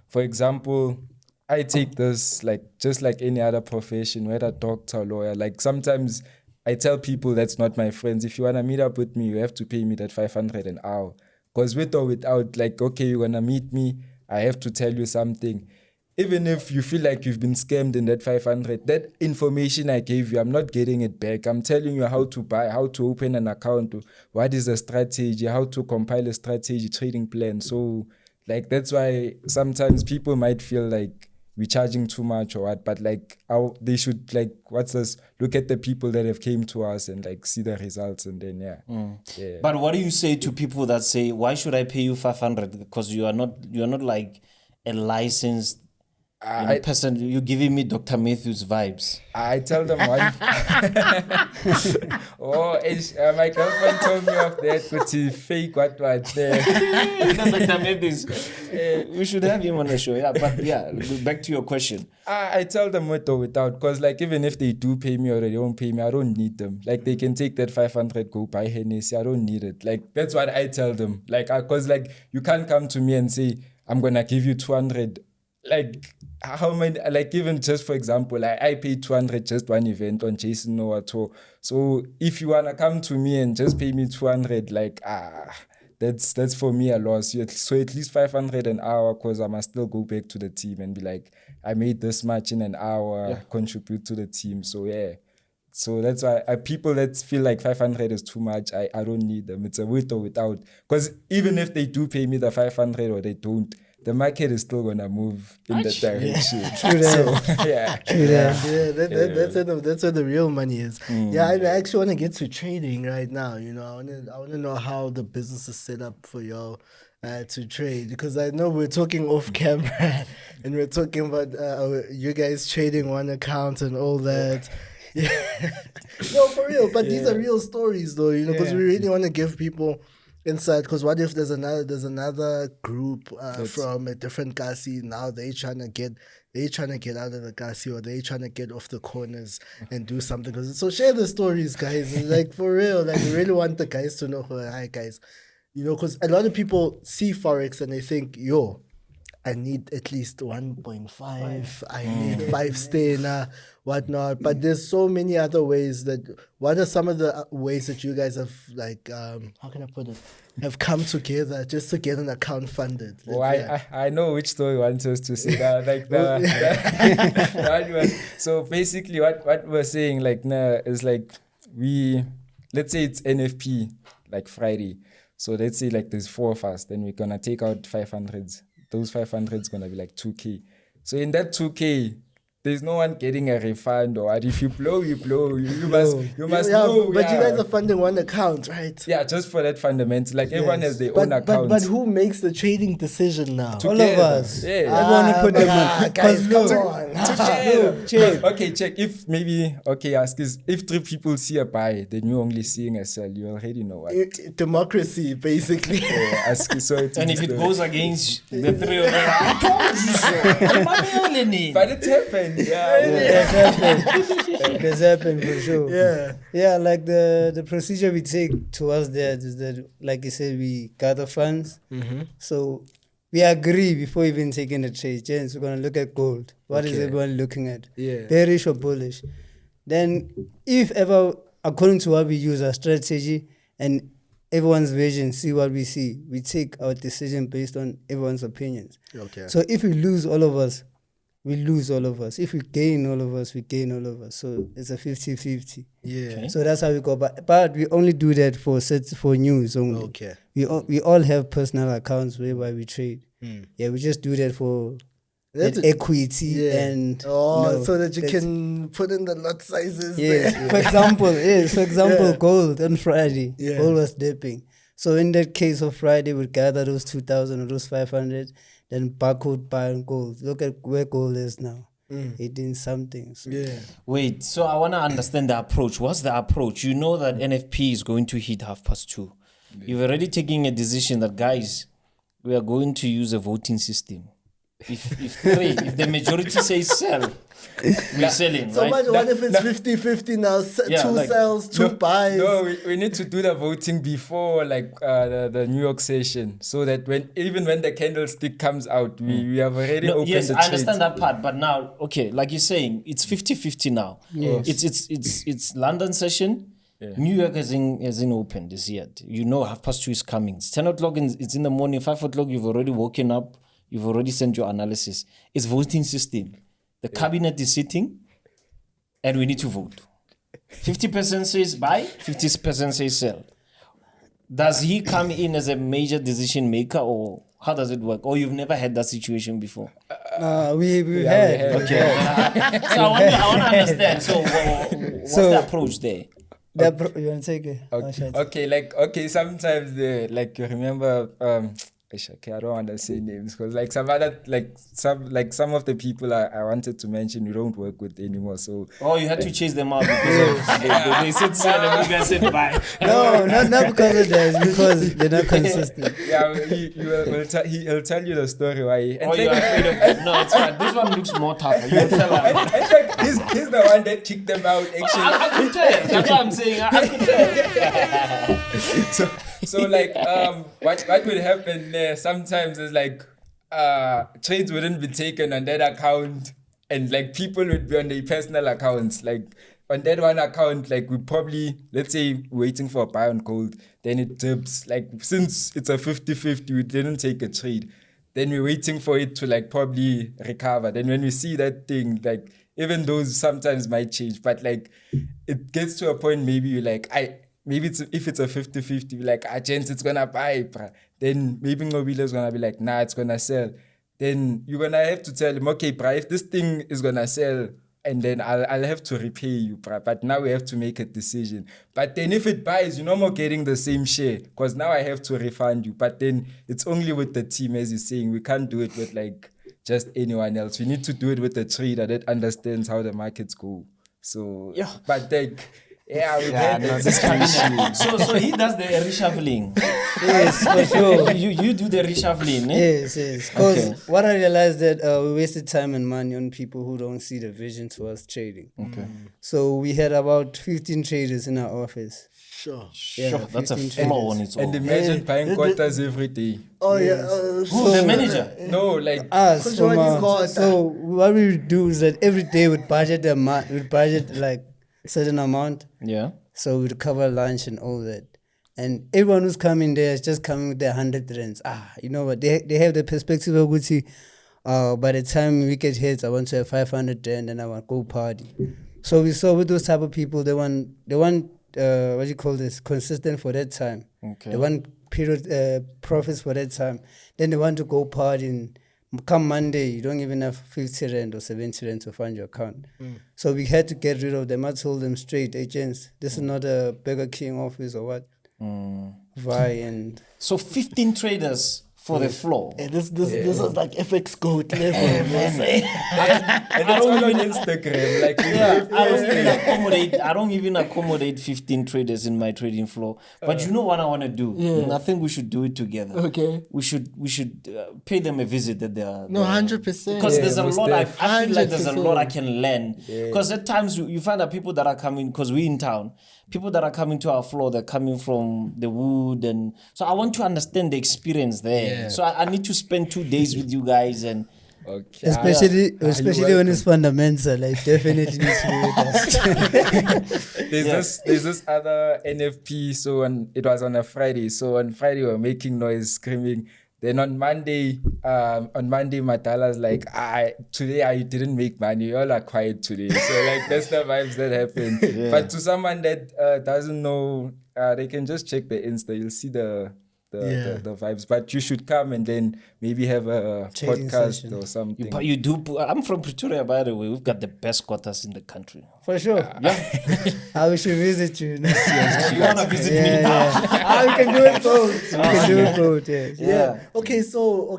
B: for example, I take this just like any other profession, whether doctor or lawyer. Sometimes I tell people that's not my friends. If you want to meet up with me, you have to pay me that 500 an hour. Because with or without, okay, you're going to meet me, I have to tell you something. Even if you feel like you've been scammed in that 500, that information I gave you, I'm not getting it back. I'm telling you how to buy, how to open an account, what is the strategy, how to compile a strategy, trading plan. So, that's why sometimes people might feel like we're charging too much or what, but they should look at the people that have came to us and see the results and then yeah.
A: But what do you say to people that say, why should I pay you 500? Because you're not like a licensed person. You're giving me Dr. Matthews vibes.
B: I tell them one. My girlfriend told me of that, but he fake what there.
A: Dr. Matthews. We should have him on the show. Yeah, but back to your question.
B: I tell them with or without, because even if they do pay me or they don't pay me, I don't need them. They can take that 500, go buy Hennessy. I don't need it. That's what I tell them. Because you can't come to me and say, I'm gonna give you 200. like how many, like even just for example, like I paid 200 just one event on Jason Noah tour. So if you wanna come to me and just pay me 200, like that's for me a loss. So at least 500 an hour, because I must still go back to the team and be like, I made this much in an hour, contribute to the team. So yeah. So that's why people that feel like 500 is too much, I don't need them. It's a with or without. Because even if they do pay me the 500 or they don't, the market is still gonna move in that direction.
D: True that.
B: So, yeah.
D: True that.
C: That's where the real money is. Yeah, I actually want to get to trading right now. You know, I want to know how the business is set up for y'all to trade, because I know we're talking off camera and we're talking about you guys trading one account and all that. Yeah. No, for real. But these are real stories, though. You know, because we really want to give people insight. Because what if there's another group from a different Kgasi, now they're trying to get out of the Kgasi, or they're trying to get off the corners and do something. So share the stories, guys. Like, for real. Like, we really want the guys to know, hi guys, you know, because a lot of people see Forex and they think, yo, I need at least 1.5. I need 5 stena, whatnot. But there's so many other ways what are some of the ways that you guys have, like, how can I put it, have come together just to get an account funded?
B: I know which story you want us to say. Like so basically what we're saying, like, is like, let's say it's NFP, like Friday. So let's say like there's 4 of us, then we're gonna take out 500s. Those 500s gonna be like 2K. So in that 2K, there's no one getting a refund, or if you blow, you blow. You must know.
C: But you guys are funding one account, right?
B: Yeah, just for that fundamental. Like, everyone has their own account.
C: But who makes the trading decision now?
D: All of us.
B: Yeah.
D: I want to put them on.
C: Guys, come on.
B: Check. Okay, check. If 3 people see a buy, then you're only seeing a sell. You already know what.
C: Democracy, basically.
A: And if it goes against the 3 of them, I told you so.
B: But it's happened. Yeah.
D: It's happened for sure.
C: Yeah,
D: like the procedure we take towards that is that, like you said, we gather funds. So we agree before even taking the trade. Gents, we're gonna look at gold. What is everyone looking at? Bearish or bullish? Then, if ever, according to what we use, our strategy and everyone's vision, see what we see, we take our decision based on everyone's opinions.
C: Okay.
D: So if we lose all of us, we lose all of us. If we gain all of us, we gain all of us. So it's a 50-50.
C: Yeah. Okay.
D: So that's how we go. But we only do that for news only.
C: Okay.
D: We all have personal accounts whereby we trade. Yeah, we just do that for equity and
C: so that you can put in the lot sizes.
D: Yes. For example, gold on Friday. Gold was dipping. So in that case of Friday, we'd gather those 2,000 or those 500. Then barcode buy on gold. Look at where gold is now. 18 something. So.
C: Yeah.
A: Wait, so I want to understand the approach. What's the approach? You know that NFP is going to hit 2:30. You've already taken a decision that, guys, we are going to use a voting system. If the majority says sell, we're selling,
C: so
A: right?
C: what if it's 50-50 now? 2 sells, 2 buys.
B: No, we need to do the voting before, like, the New York session, so that when the candlestick comes out, we have already opened the trade.
A: I understand that part, but now, okay, like you're saying, it's 50-50 now.
D: Yes.
A: It's London session. New York hasn't opened this yet. You know, 2:30 is coming. It's 10 o'clock. It's in the morning. 5 o'clock. You've already woken up. You've already sent your analysis. It's voting system. The cabinet is sitting, and we need to vote. 50% says buy, 50% says sell. Does he come in as a major decision maker, or how does it work? Or you've never had that situation before?
D: We had.
A: Okay. So I want to understand. So what's the approach there?
D: You want to take it?
B: Sometimes you remember, I don't want to say names, because some of the people I wanted to mention, we don't work with anymore. So
A: you had to chase them out because they said sell and you guys said buy.
D: No, not because of that. It's because they're not consistent.
B: He'll tell you the story why.
A: You're afraid of no, it's fine. This one looks more tougher. You'll tell her.
B: He's the one that kicked them out. Actually,
A: I could tell. That's what I'm saying. I could tell.
B: So what will happen there sometimes is like, trades wouldn't be taken on that account, and like people would be on their personal accounts. Like on that one account, like we probably, let's say waiting for a buy on gold, then it dips. Like since it's a 50-50, we didn't take a trade. Then we're waiting for it to like probably recover. Then when we see that thing, like even those sometimes might change, but like it gets to a point maybe you're like, maybe if it's a 50-50, like, gents, it's gonna buy, bruh. Then maybe Nqobile is gonna be like, nah, it's gonna sell. Then you're gonna have to tell him, okay, bruh, if this thing is gonna sell, and then I'll have to repay you, bruh. But now we have to make a decision. But then if it buys, you're no more getting the same share, because now I have to refund you. But then it's only with the team, as you're saying. We can't do it with like just anyone else. We need to do it with a trader that understands how the markets go. So,
A: Yeah.
B: But like, yeah, we
A: Yeah,
B: had
A: no,
B: that
A: this
B: situation.
A: so he does the reshuffling.
D: Yes, for sure.
A: You do the reshuffling, eh?
D: Yes. Because what I realized that we wasted time and money on people who don't see the vision towards trading.
A: Okay.
D: So we had about 15 traders in our office.
C: Sure.
D: Yeah,
A: Sure, that's a
D: 15
A: flaw on
D: traders.
A: its own.
B: And imagine buying quarters every day.
C: Oh yeah.
A: Who's the manager?
B: No, like
D: Us
C: Which
D: from
C: one you
D: our,
C: got?
D: so what we would do is that every day we'd budget like a certain amount.
A: Yeah.
D: So we'd cover lunch and all that. And everyone who's coming there is just coming with their 100 rands. You know what? They have the perspective of Gucci. By the time we get hits, I want to have 500 rand and I want to go party. So we saw with those type of people, they want what do you call this? Consistent for that time.
A: Okay.
D: They want period profits for that time. Then they want to go party. And come Monday, you don't even have 50 rand or 70 rand to fund your account. So we had to get rid of them. I told them straight, agents, this is not a Burger King office or what. Why? And
A: So 15 traders for the floor.
C: Hey, this is like FX goat level.
B: and that's all on Instagram. Like
A: I don't even accommodate 15 traders in my trading floor. But you know what I want to do? I think we should do it together.
C: Okay.
A: We should pay them a visit at their.
C: No, 100%.
A: Because there's a
B: most
A: lot. I
B: def.
A: feel like there's a
C: 100%.
A: lot I can learn. Because at times you find that people that are coming, because we're in town, people that are coming to our floor, they're coming from the wood, and so I want to understand the experience there. So I need to spend 2 days with you guys and.
B: okay.
D: especially
B: you're
D: when it's fundamental, like definitely needs to be with us.
B: There's this other NFP. So it was on a Friday. So on Friday we were making noise, screaming. Then on Monday, Matala's like, today I didn't make money. You all are quiet today. So like that's the vibes that happen. But to someone that doesn't know, they can just check the Insta. You'll see the vibes. But you should come and then maybe have a
D: Trading
B: podcast
D: session.
B: or something.
A: But you do. I'm from Pretoria, by the way. We've got the best quarters in the country.
D: For sure. I should visit you.
A: You want to visit me?
D: We can do it both. We can do it both, yes.
C: Yeah. Okay, so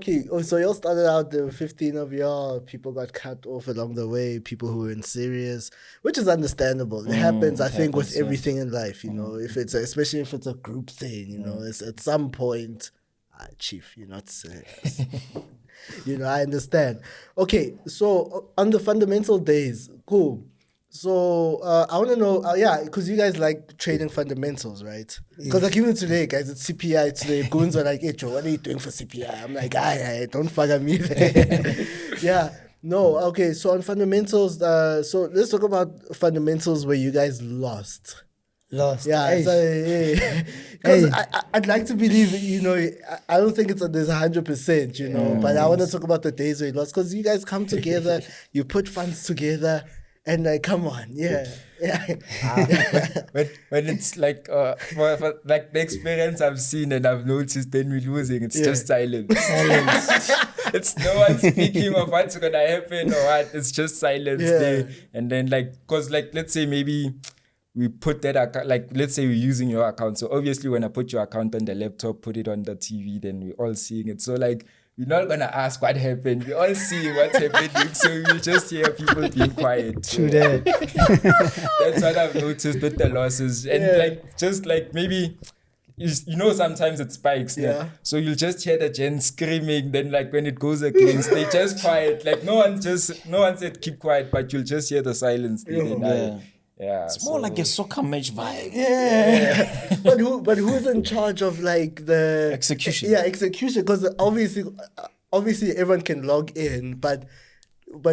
C: y'all started out, the 15 of y'all, people got cut off along the way, people who were in serious, which is understandable. It happens, I think, with everything in life, you know, especially if it's a group thing, you know, it's at some point, chief, you're not serious. You know, I understand. Okay, so on the fundamental days, cool. So I want to know, because you guys like trading fundamentals, right? Because like even today, guys, it's CPI today. Goons are like, hey, Joe, what are you doing for CPI? I'm like, don't fuck me there. Yeah, no, okay. So on fundamentals, so let's talk about fundamentals where you guys lost.
D: Lost.
C: Yeah, because I'd like to believe, you know, I don't think there's 100%, you know, but I want to talk about the days where you lost, because you guys come together, you put funds together. And like, come on, yeah.
B: When it's like for like the experience I've seen and I've noticed, then we're losing. It's just silence. It's no one speaking of what's gonna happen or what. It's just silence there. And then like, cause like let's say maybe we put that account, like let's say we're using your account. So obviously when I put your account on the laptop, put it on the TV, then we're all seeing it. So like, we're not going to ask what happened. We all see what's happening. So we just hear people being quiet.
D: True that.
B: That's what I've noticed with the losses. And like, just like maybe, you know, sometimes it spikes. Yeah. So you'll just hear the gen screaming. Then like when it goes against, they just quiet. Like no one said keep quiet, but you'll just hear the silence.
A: It's more like a soccer match vibe.
C: Yeah. But who's in charge of like the
A: execution?
C: Yeah, execution. Because obviously, obviously everyone can log in, but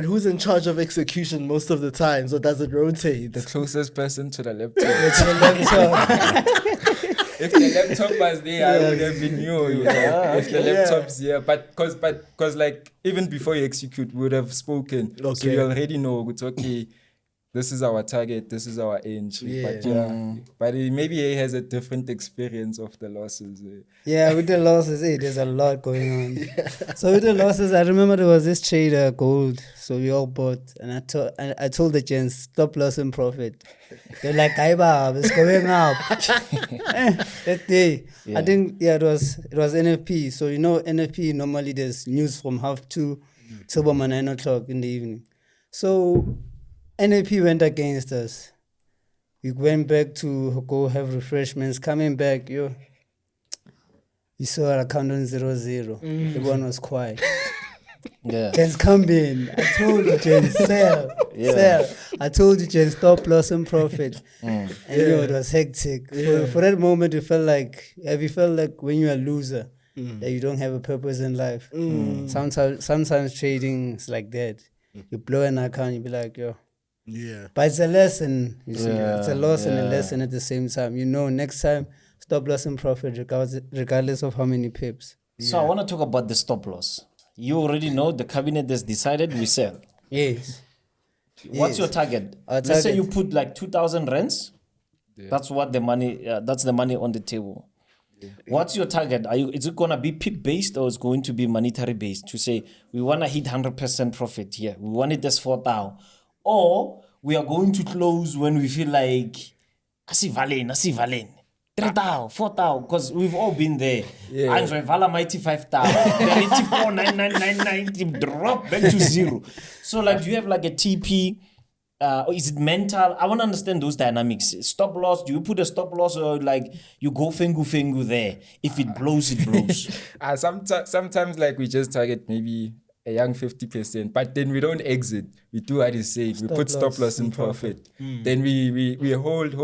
C: who's in charge of execution most of the time? So does it rotate?
B: The closest person to the laptop.
D: To the laptop.
B: If the laptop was there, I would have been you know. If the laptop's here, but because like even before you execute, we would have spoken.
C: Okay.
B: So you already know it's okay. This is our target. This is our entry. But maybe he has a different experience of the losses.
D: Yeah, with the losses, there's a lot going on. So with the losses, I remember there was this trader, gold. So we all bought, and I told the gents, stop loss and profit. They're like, "Aiba, it's going up." That day, I think it was NFP. So you know NFP normally there's news from 2:30 to about 9 o'clock in the evening. So NAP went against us. We went back to go have refreshments. Coming back, we saw our account on 0-0. Everyone was quiet. Gents, come in. I told you, gents, sell. I told you, gents, stop loss and profit. And it was hectic. For that moment, have you felt like when you're a loser, that you don't have a purpose in life? Sometimes trading is like that. You blow an account, you be like, yo.
C: Yeah.
D: But it's a lesson, you see. It's a loss and a lesson at the same time. You know, next time, stop loss and profit regardless of how many pips.
A: So I want to talk about the stop loss. You already know the cabinet has decided we sell.
D: Yes.
A: What's your target? Let's say you put like 2,000 rands. That's what the money. That's the money on the table. What's your target? Is it gonna be pip based or is it going to be monetary based? To say we wanna hit 100% profit here. We want it as 4,000. Or we are going to close when we feel like asivalen, 3,000, 4,000, because we've all been there. And so Vala mighty 5,000, then 84,999 drop back to zero. So like, do you have like a TP? Or is it mental? I want to understand those dynamics. Stop loss. Do you put a stop loss or like you go fengu there? If it blows, it blows.
B: Sometimes like we just target maybe a young 50%, but then we don't exit. We do what you say. We put stop loss in profit. Then we hold.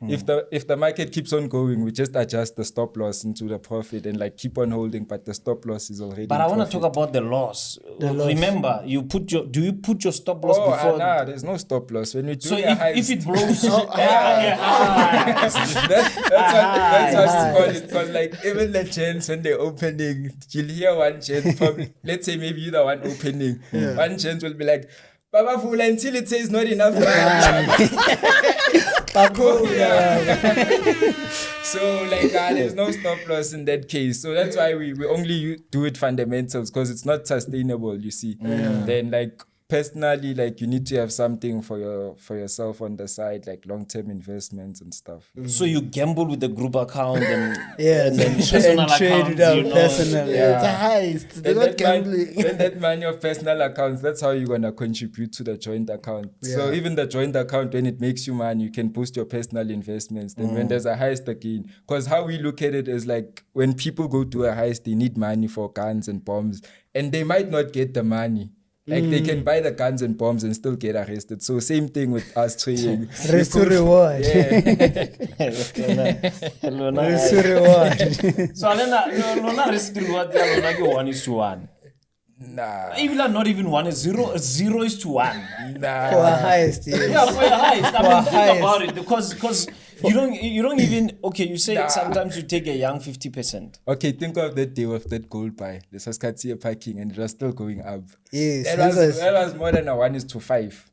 B: If the market keeps on going, we just adjust the stop loss into the profit and like keep on holding. But the stop loss is already.
A: But I want to talk about the loss. Remember, do you put your stop loss before?
B: There's no stop loss when we do.
A: So if it blows,
B: that's what we call it. Because like even the gents when they're opening, you'll hear one gent from, let's say maybe you're the one opening. One gent will be like, Baba Fool, until it says not enough. So like there's no stop loss in that case. So that's why we only do it fundamentals, because it's not sustainable, you see. Then like personally, like you need to have something for yourself on the side, like long-term investments and stuff.
A: So you gamble with the group account and
D: and then trade without personal.
C: It's a heist. They're not gambling.
B: Then that money of personal accounts, that's how you're gonna contribute to the joint account. So even the joint account, when it makes you money, you can boost your personal investments. Then when there's a heist again, because how we look at it is like when people go to a heist, they need money for guns and bombs, and they might not get the money. Like they can buy the guns and bombs and still get arrested. So same thing with us trading.
D: Risk to reward.
A: risk
D: to reward.
A: So no risk to reward. Like 1:1.
B: Nah.
A: Even not even 1 is 0. 0:1.
B: Nah.
D: For a heist,
A: Yeah, for a heist. I mean, think about it, because you don't even. Okay, you say sometimes you take a young 50%.
B: Okay, think of that day of that gold buy. The Saskatchewan parking, and it was still going up.
D: Yes,
B: that was more than a 1:5.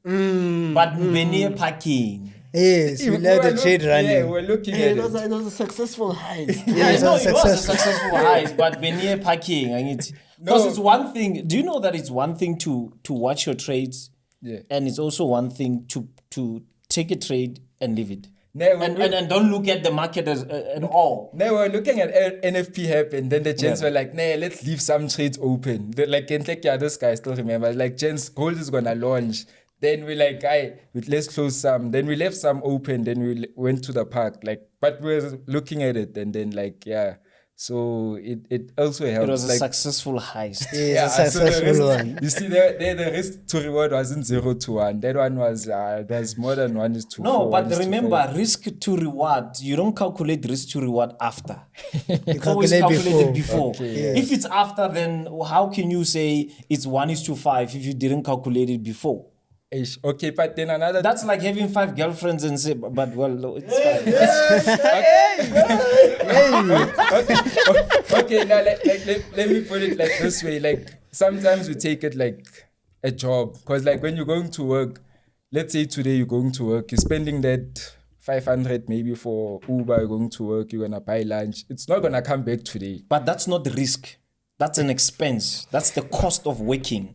A: But many parking.
D: Yes, we let the trade running.
B: Yeah, we're looking at
C: It was a successful heist.
A: Yeah, no, it was a successful heist, but many parking. Because it's one thing. Do you know that it's one thing to watch your trades, and it's also one thing to take a trade and leave it. And don't look at the market at all.
B: Now we're looking at NFP happen. Then the gents were like, nah, let's leave some trades open. This guy still remembers. Like, gents, gold is gonna launch. Then we like, let's close some. Then we left some open. Then we went to the park. Like, but we were looking at it, and then like, So it also helps.
A: It was a
B: like,
A: successful heist.
D: Yeah, it's a
B: so the
D: successful
B: risk-
D: one.
B: You see, the risk to reward wasn't 0 to 1. That one was there's more than 1 is to 4.
A: No,
B: 1
A: but
B: is to
A: remember,
B: 5.
A: risk to reward, you don't calculate risk to reward after. It's always
D: calculate
A: calculated
D: before.
A: before.
B: Okay.
A: If it's after, then how can you say it's 1:5 if you didn't calculate it before?
B: Ish. Okay, but then another.
A: That's like having 5 girlfriends and say, but well, no, it's fine.
B: Okay, now let me put it like this way. Like sometimes we take it like a job, because like when you're going to work, let's say today you're going to work, you're spending that 500 maybe for Uber, you're going to work, you're gonna buy lunch. It's not gonna come back today.
A: But that's not the risk. That's an expense. That's the cost of working.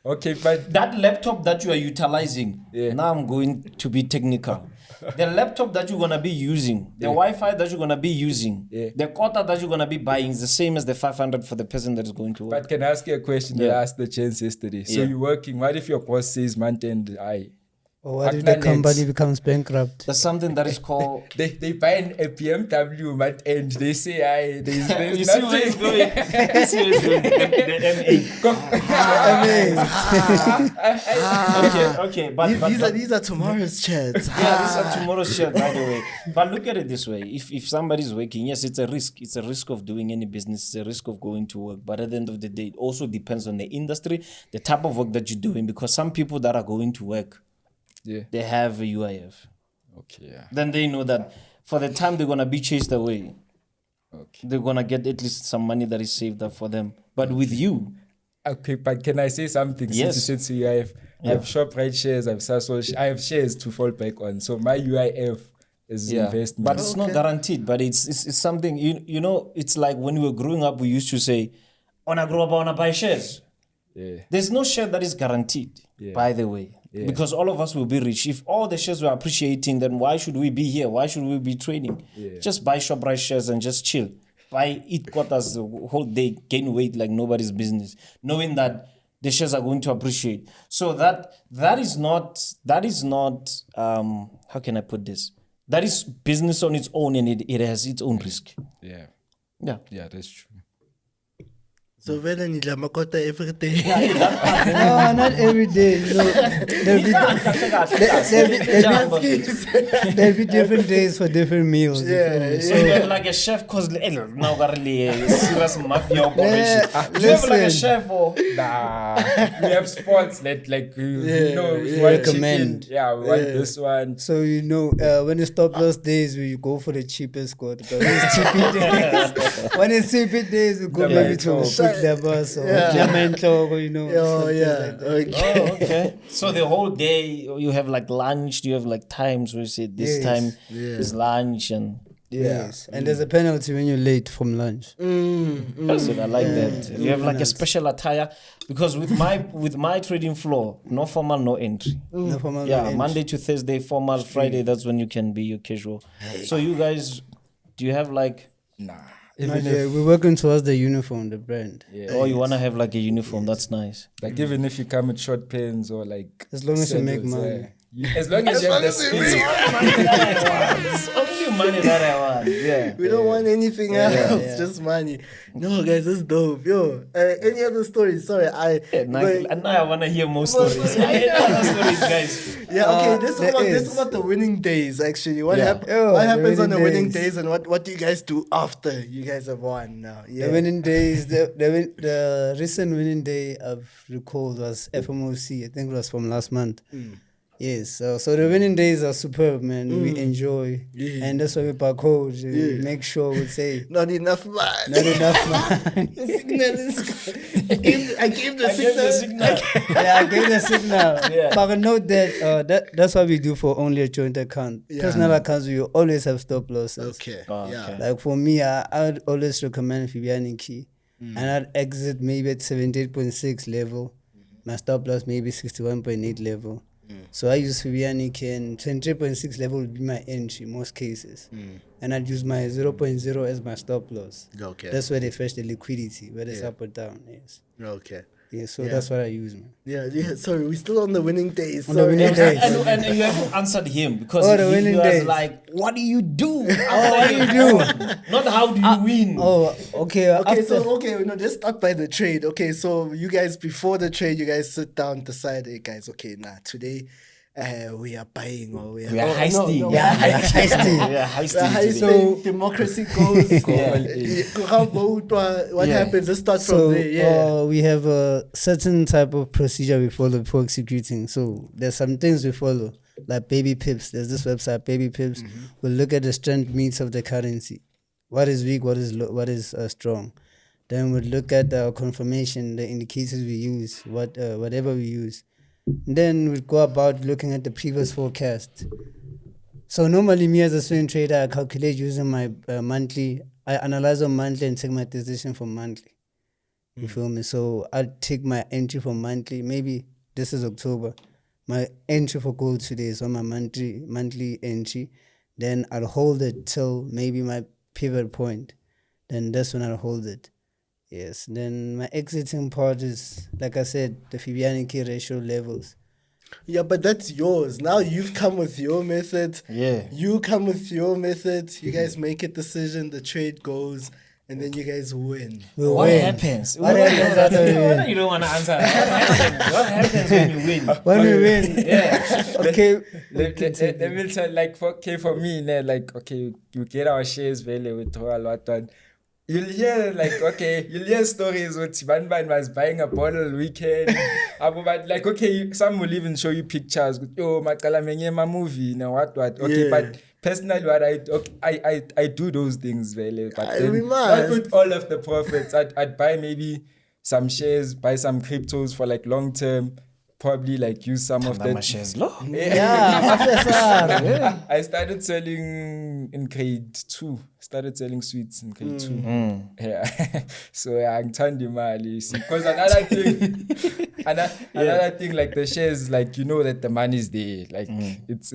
B: Okay, but
A: That laptop that you are utilizing, now I'm going to be technical. The laptop that you're going to be using, the Wi-Fi that you're going to be using, the quota that you're going to be buying is the same as the 500 for the person that is going to work.
B: But can I ask you a question that I asked the chance yesterday? So you're working, what if your boss says month end,
D: Or what if the company becomes bankrupt?
A: There's something that is called...
B: They buy a BMW month end, they say, there's
A: You see where it's going? You see where it's going? The MA. Okay, but
C: These are tomorrow's chats.
A: yeah, these are tomorrow's share, by the way. But look at it this way. If somebody's working, yes, it's a risk. It's a risk of doing any business. It's a risk of going to work. But at the end of the day, it also depends on the industry, the type of work that you're doing. Because some people that are going to work, they have a UIF.
B: Okay, yeah.
A: Then they know that for the time they're going to be chased away, they're going to get at least some money that is saved up for them. But with you...
B: Okay, but can I say something?
A: Yes.
B: Since you said I have ShopRite shares, I have Sasol, I have shares to fall back on. So my UIF is investment.
A: But it's not guaranteed. But it's something, you know, it's like when we were growing up, we used to say, "Ona grow up, ona buy shares."
B: Yeah.
A: There's no share that is guaranteed, by the way. Yeah. Because all of us will be rich. If all the shares were appreciating, then why should we be here? Why should we be trading? Yeah. Just buy ShopRite shares and just chill. Buy, eat quarters the whole day, gain weight like nobody's business, knowing that the shares are going to appreciate. So that is not how can I put this? That is business on its own, and it has its own risk.
B: Yeah, that's true.
C: So when I need makota every day.
D: No, not every day. There'll be different days for different meals.
A: So you have like a chef, cause now got really serious mafia operation. Do you have like a chef or?
B: Nah, we have spots that like we
D: recommend.
B: Chicken. Yeah, we want this one.
D: So when it's stop loss days, we go for the cheapest squad. When it's cheapest days, we go maybe to Labas or German talk, or
A: okay. So the whole day you have like lunch. Do you have like times where you say this time is lunch and
D: and there's a penalty when you're late from lunch.
A: That's it. I like that. You have like a special attire because with my trading floor, no formal, no entry.
D: No formal, no entry.
A: Monday to Thursday formal, Friday that's when you can be your casual. So you guys, do you have like?
B: Nah.
D: We're working towards the uniform, the brand.
A: Oh, you wanna have like a uniform? That's nice.
B: Like even if you come with short pants or like,
D: as long as you make money.
B: As long as you have the skills.
A: It's only money that I want. Yeah.
C: We don't want anything else, just money. No, guys, that's dope. Yo, any other stories? Sorry,
A: now I want to hear more stories. I hate other stories, guys.
C: Yeah, okay. Let's talk about the winning days. Actually, what happens on the winning days, and what do you guys do after you guys have won? Now,
D: the winning days. The recent winning day I've recalled was FMOC. I think it was from last month. Yes, so the winning days are superb, man. We enjoy, and that's why we parkour. We make sure we say
C: not enough man.
D: Not enough man.
C: The signal is. I gave the signal.
D: I gave the signal. But note that that's what we do for only a joint account. Personal accounts, we always have stop losses.
C: Okay.
D: Like for me, I would always recommend Fabiani Key, and I'd exit maybe at 78.6 level. My stop loss maybe 61.8 level. So I use Fabiani and 23.6 level would be my entry most cases. And I'd use my 0.0 as my stop loss.
C: Okay.
D: That's where they fetch the liquidity, whether it's up or down. Yes.
C: Okay.
D: Yeah, so that's what I use, man.
C: Yeah. Sorry, we're still on the winning days.
D: On the winning days.
A: And you haven't answered him because
D: Oh, the
A: he
D: winning
A: was
D: days.
A: like, what do you do?
D: What do you do?
A: Not how do you win.
D: Oh, okay.
C: Just start by the trade. Okay, so you guys, before the trade, you guys sit down, decide, hey guys, okay, today we are buying or we are
A: heisting.
C: No,
D: Yeah, heisting.
A: Yeah, heisting.
C: heisting.
A: today.
C: So democracy goes. How vote? What happens? Let's start from there. Yeah.
D: We have a certain type of procedure we follow before executing. So there's some things we follow, like baby pips. There's this website, baby pips. We'll look at the strength meets of the currency. What is weak? What is what is strong? Then we'll look at the confirmation, the indicators we use, whatever we use. Then we'll go about looking at the previous forecast. So normally me as a swing trader, I calculate using my monthly. I analyze on monthly and take my decision for monthly. You feel me? So I'll take my entry for monthly. Maybe this is October. My entry for gold today is on my monthly entry. Then I'll hold it till maybe my pivot point. Then that's when I'll hold it. Yes. Then my exiting part is, like I said, the Fibonacci ratio levels.
C: Yeah, but that's yours. Now you've come with your method.
A: Yeah.
C: You come with your method. You guys make a decision. The trade goes, and then you guys win.
D: We'll
A: What
D: win.
A: happens?
D: What happens after we win?
A: You don't want to answer. What happens when you win?
D: When we win,
A: Yeah.
B: Okay, let me tell, like, for me, like, okay, you get our shares value withdrawal, what one. You'll hear you'll hear stories with Ban was buying a bottle weekend. But like, okay, some will even show you pictures. Yo, makala menye ma movie, what. Okay, but personally, what I do those things, really. But then, not with all of the profits. I'd buy maybe some shares, buy some cryptos for like long term. Probably like use some of that.
A: Shares low.
D: yeah,
B: I started selling in grade 2. Started selling sweets in grade 2. Yeah. So I'm turning mali. Because another thing, another thing, like the shares, like you know that the money is there. Like it's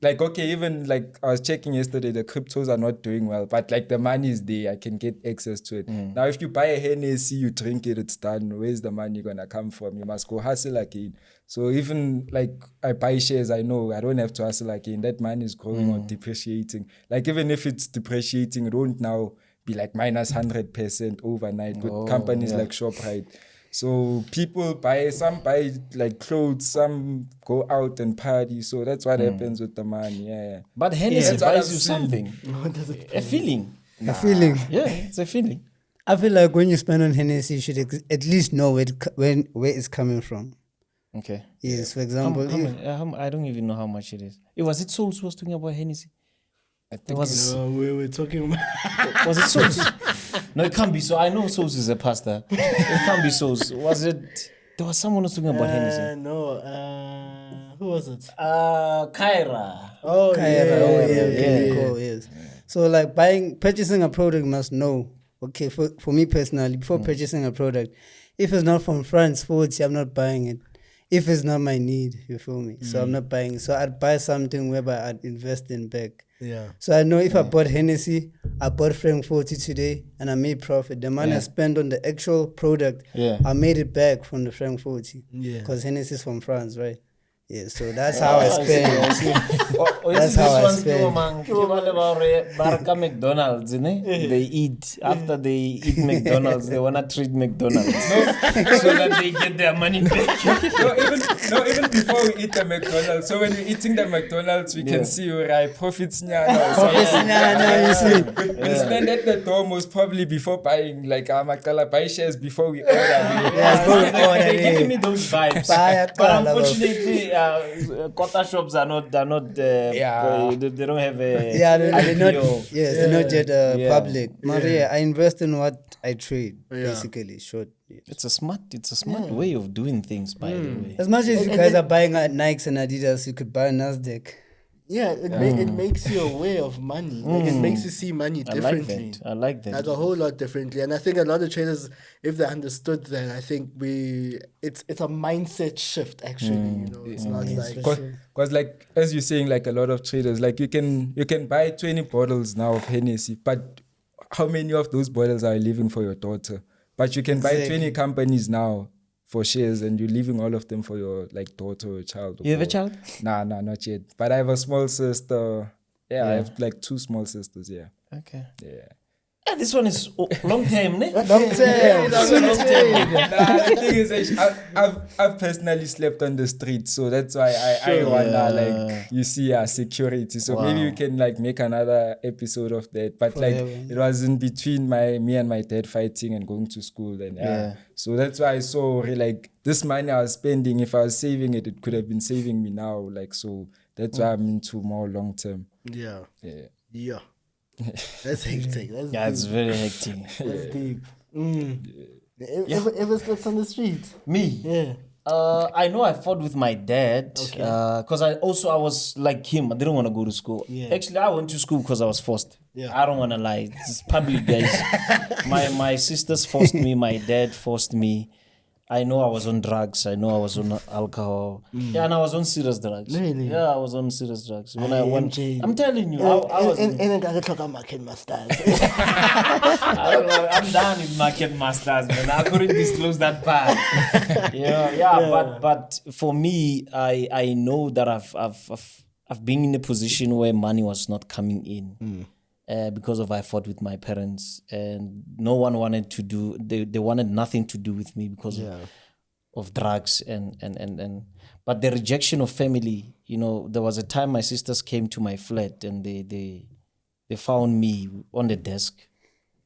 B: like, okay, even like I was checking yesterday, the cryptos are not doing well, but like the money is there. I can get access to it. Now, if you buy a Hennessy, you drink it, it's done. Where's the money gonna come from? You must go hustle again. So even like I buy shares, I know I don't have to hustle again. That money is growing or depreciating. Like even if it's depreciating, it won't now be like minus 100% overnight with companies like ShopRite. So people buy, some buy like clothes, some go out and party. So that's what happens with the money. Yeah.
A: But Hennessy
B: That's what
A: buys
B: I've
A: you
B: seen.
A: something. A feeling.
D: a feeling.
A: Yeah, it's a feeling.
D: I feel like when you spend on Hennessy, you should at least know where it's coming from.
A: Okay.
D: Yes, for example,
A: I don't even know how much it is. Was it Souls who was talking about Hennessy?
B: I think
C: we were talking about.
A: Was it Souls? No, it can't be so. I know Souls is a pastor. It can't be Souls. Was it? There was someone who was talking about Hennessy.
C: No. Who was it?
A: Kyra.
C: Oh,
D: Cool, yes. So like purchasing a product must know. Okay, for me personally, before purchasing a product, if it's not from France 40, I'm not buying it. If it's not my need, you feel me? So I'm not buying. So I'd buy something whereby I'd invest in back.
C: Yeah.
D: So I know if I bought Hennessy, I bought Frank 40 today, and I made profit. The money I spent on the actual product, I made it back from the Frank 40.
C: Yeah.
D: Because Hennessy is from France, right? Yeah, so that's how I spend.
A: That's
D: how I spend.
A: Barca McDonald's, they eat. After they eat McDonald's, they wanna treat McDonald's so that they get their money back.
B: even before we eat the McDonald's. So when we're eating the McDonald's, we can see right profits.
D: You see.
B: We'll stand at the door most probably before buying, like Makala buy shares before we order.
A: They're giving me those vibes. But unfortunately, quota shops are not. They don't have a.
D: Yeah, they're not.
A: IPO.
D: Yes, they're not yet public. Maria, I invest in what I trade, basically. Short. Yeah.
A: It's a smart way of doing things, by the way.
D: As much as you guys are buying Nikes and Adidas, you could buy Nasdaq.
C: Yeah, it makes you aware of money. Like it makes you see money differently.
A: I like that.
C: Like a whole lot differently. And I think a lot of traders, if they understood that, I think it's a mindset shift actually. It's not like
B: Because like as you're saying, like a lot of traders, like you can buy 20 bottles now of Hennessy, but how many of those bottles are you leaving for your daughter? But you can buy 20 companies now. for shares, and you're leaving all of them for your like daughter or child.
A: You have a child?
B: Nah, not yet. But I have a small sister. Yeah, I have like 2 small sisters. Yeah.
A: Okay.
B: Yeah.
A: This one is long term, ne?
D: Long term.
B: The thing is, I've personally slept on the street, so that's why I wanna like you see security. So maybe we can like make another episode of that. But like it was in between me and my dad fighting and going to school, and so that's why I saw like this money I was spending. If I was saving it, it could have been saving me now. Like so, that's why I'm into more long term.
C: Yeah. That's hectic. That's deep.
A: It's very hectic.
C: That's deep. Ever slept on the street?
A: Me?
C: Yeah.
A: I know I fought with my dad because I was like him. I didn't want to go to school. Actually, I went to school because I was forced. I don't want to lie. It's public, guys. my sisters forced me. My dad forced me. I know I was on drugs. I know I was on alcohol. And I was on serious drugs.
C: Really?
A: Yeah, I was on serious drugs. When I went, I'm telling you, I was.
C: And I talk about market masters.
A: I don't know. I'm done with market masters, man. I couldn't disclose that part. But for me, I know that I've been in a position where money was not coming in. Because I fought with my parents, and no one wanted to do. They wanted nothing to do with me because of drugs and. But the rejection of family, there was a time my sisters came to my flat and they found me on the desk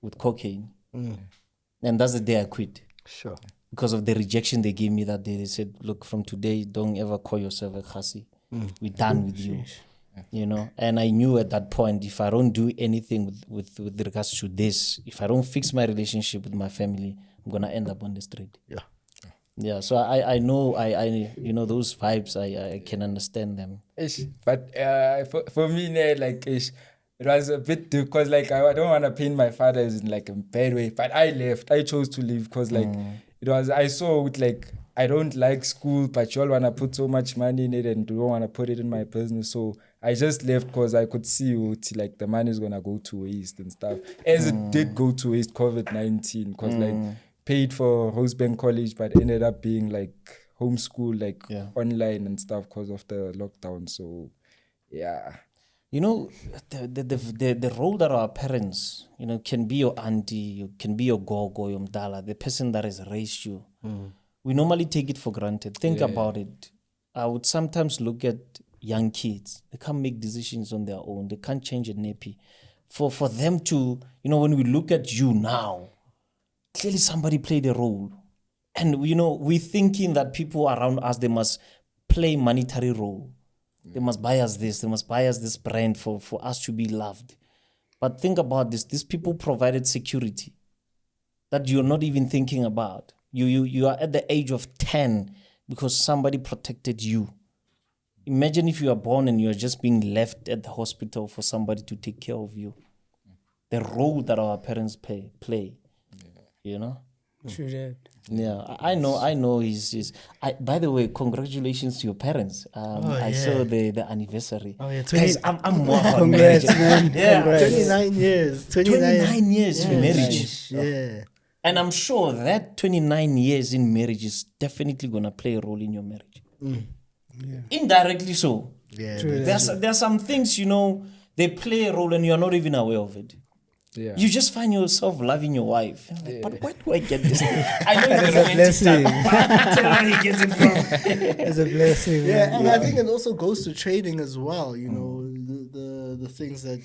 A: with cocaine, and that's the day I quit.
C: Sure.
A: Because of the rejection they gave me that day, they said, "Look, from today, don't ever call yourself a Kgasi. We're done with you." And I knew at that point, if I don't do anything with regards to this, if I don't fix my relationship with my family, I'm gonna end up on the street. Yeah. So I know those vibes. I can understand them.
B: But for me, it was a bit because like I don't want to paint my father in like a bad way. But I left. I chose to leave because like it was. I saw it like. I don't like school, but you all want to put so much money in it and don't want to put it in my business. So I just left because I could see like the money is going to go to waste and stuff. As it did go to waste, COVID-19, because like paid for Rosebank College, but ended up being like homeschool, like online and stuff because of the lockdown. So, yeah.
A: The role that our parents, can be your auntie, can be your gogo, your mdala, the person that has raised you. We normally take it for granted. Think about it. I would sometimes look at young kids. They can't make decisions on their own. They can't change a nappy. For them to, when we look at you now, clearly somebody played a role. And, we're thinking that people around us, they must play monetary role. They must buy us this. They must buy us this brand for us to be loved. But think about this. These people provided security that you're not even thinking about. You are at the age of 10 because somebody protected you. Imagine if you are born and you are just being left at the hospital for somebody to take care of you. The role that our parents play.
E: True that.
A: Yeah, I know. By the way, congratulations to your parents. I saw the anniversary.
C: Oh yeah,
A: Guys, I'm more
D: Congrats, man.
A: Yeah,
D: Congrats.
C: 29 years.
A: 29 years in marriage.
C: Yeah.
A: And I'm sure that 29 years in marriage is definitely going to play a role in your marriage. Indirectly so.
C: Yeah.
A: There's some things, they play a role and you're not even aware of it.
B: Yeah.
A: You just find yourself loving your wife. Like, but where do I get this? I know it's
D: a blessing.
A: but I can't tell where he gets it from.
D: It's a blessing.
C: Yeah, and I think it also goes to trading as well. The things that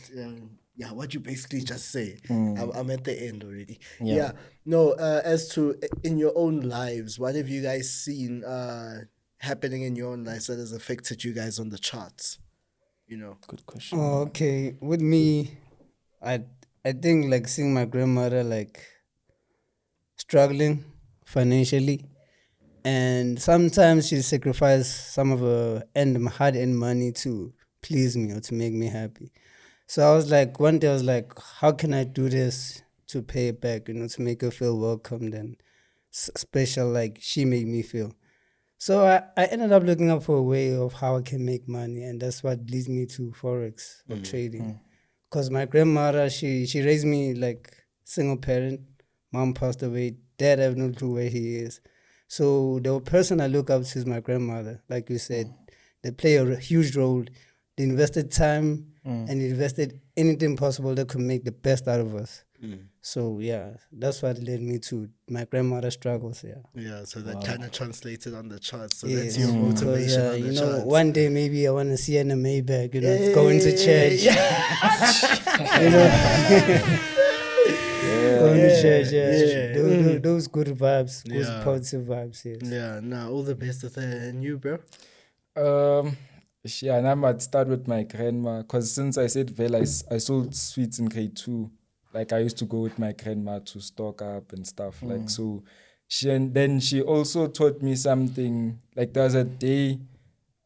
C: what you basically just say. I'm at the end already. Yeah. No, as to in your own lives, what have you guys seen happening in your own lives that has affected you guys on the charts?
A: Good question.
D: Oh, okay. With me, I think like seeing my grandmother like struggling financially, and sometimes she sacrificed some of her hard-earned money to please me or to make me happy. So I was like, one day I was like, how can I do this to pay it back, to make her feel welcomed and special like she made me feel. So I ended up looking up for a way of how I can make money, and that's what leads me to Forex or trading. Because my grandmother, she raised me like single parent. Mom passed away. Dad, I have no clue where he is. So the person I look up to is my grandmother. Like you said, they play a huge role. They invested time and invested anything possible that could make the best out of us. So yeah, that's what led me to my grandmother's struggles.
C: Yeah, so that kind of translated on the charts. So
D: Yeah,
C: that's your motivation on the
D: you know,
C: charts.
D: one day maybe I want to see her in a Maybach, you know, going to church. You know, going to church. Those good vibes, those positive vibes. Yes.
C: Yeah, nah, all the best with her and you, bro.
B: Yeah, and I might start with my grandma, because since I said I sold sweets in grade 2. Like, I used to go with my grandma to stock up and stuff. Like, so she also taught me something. Like, there was a day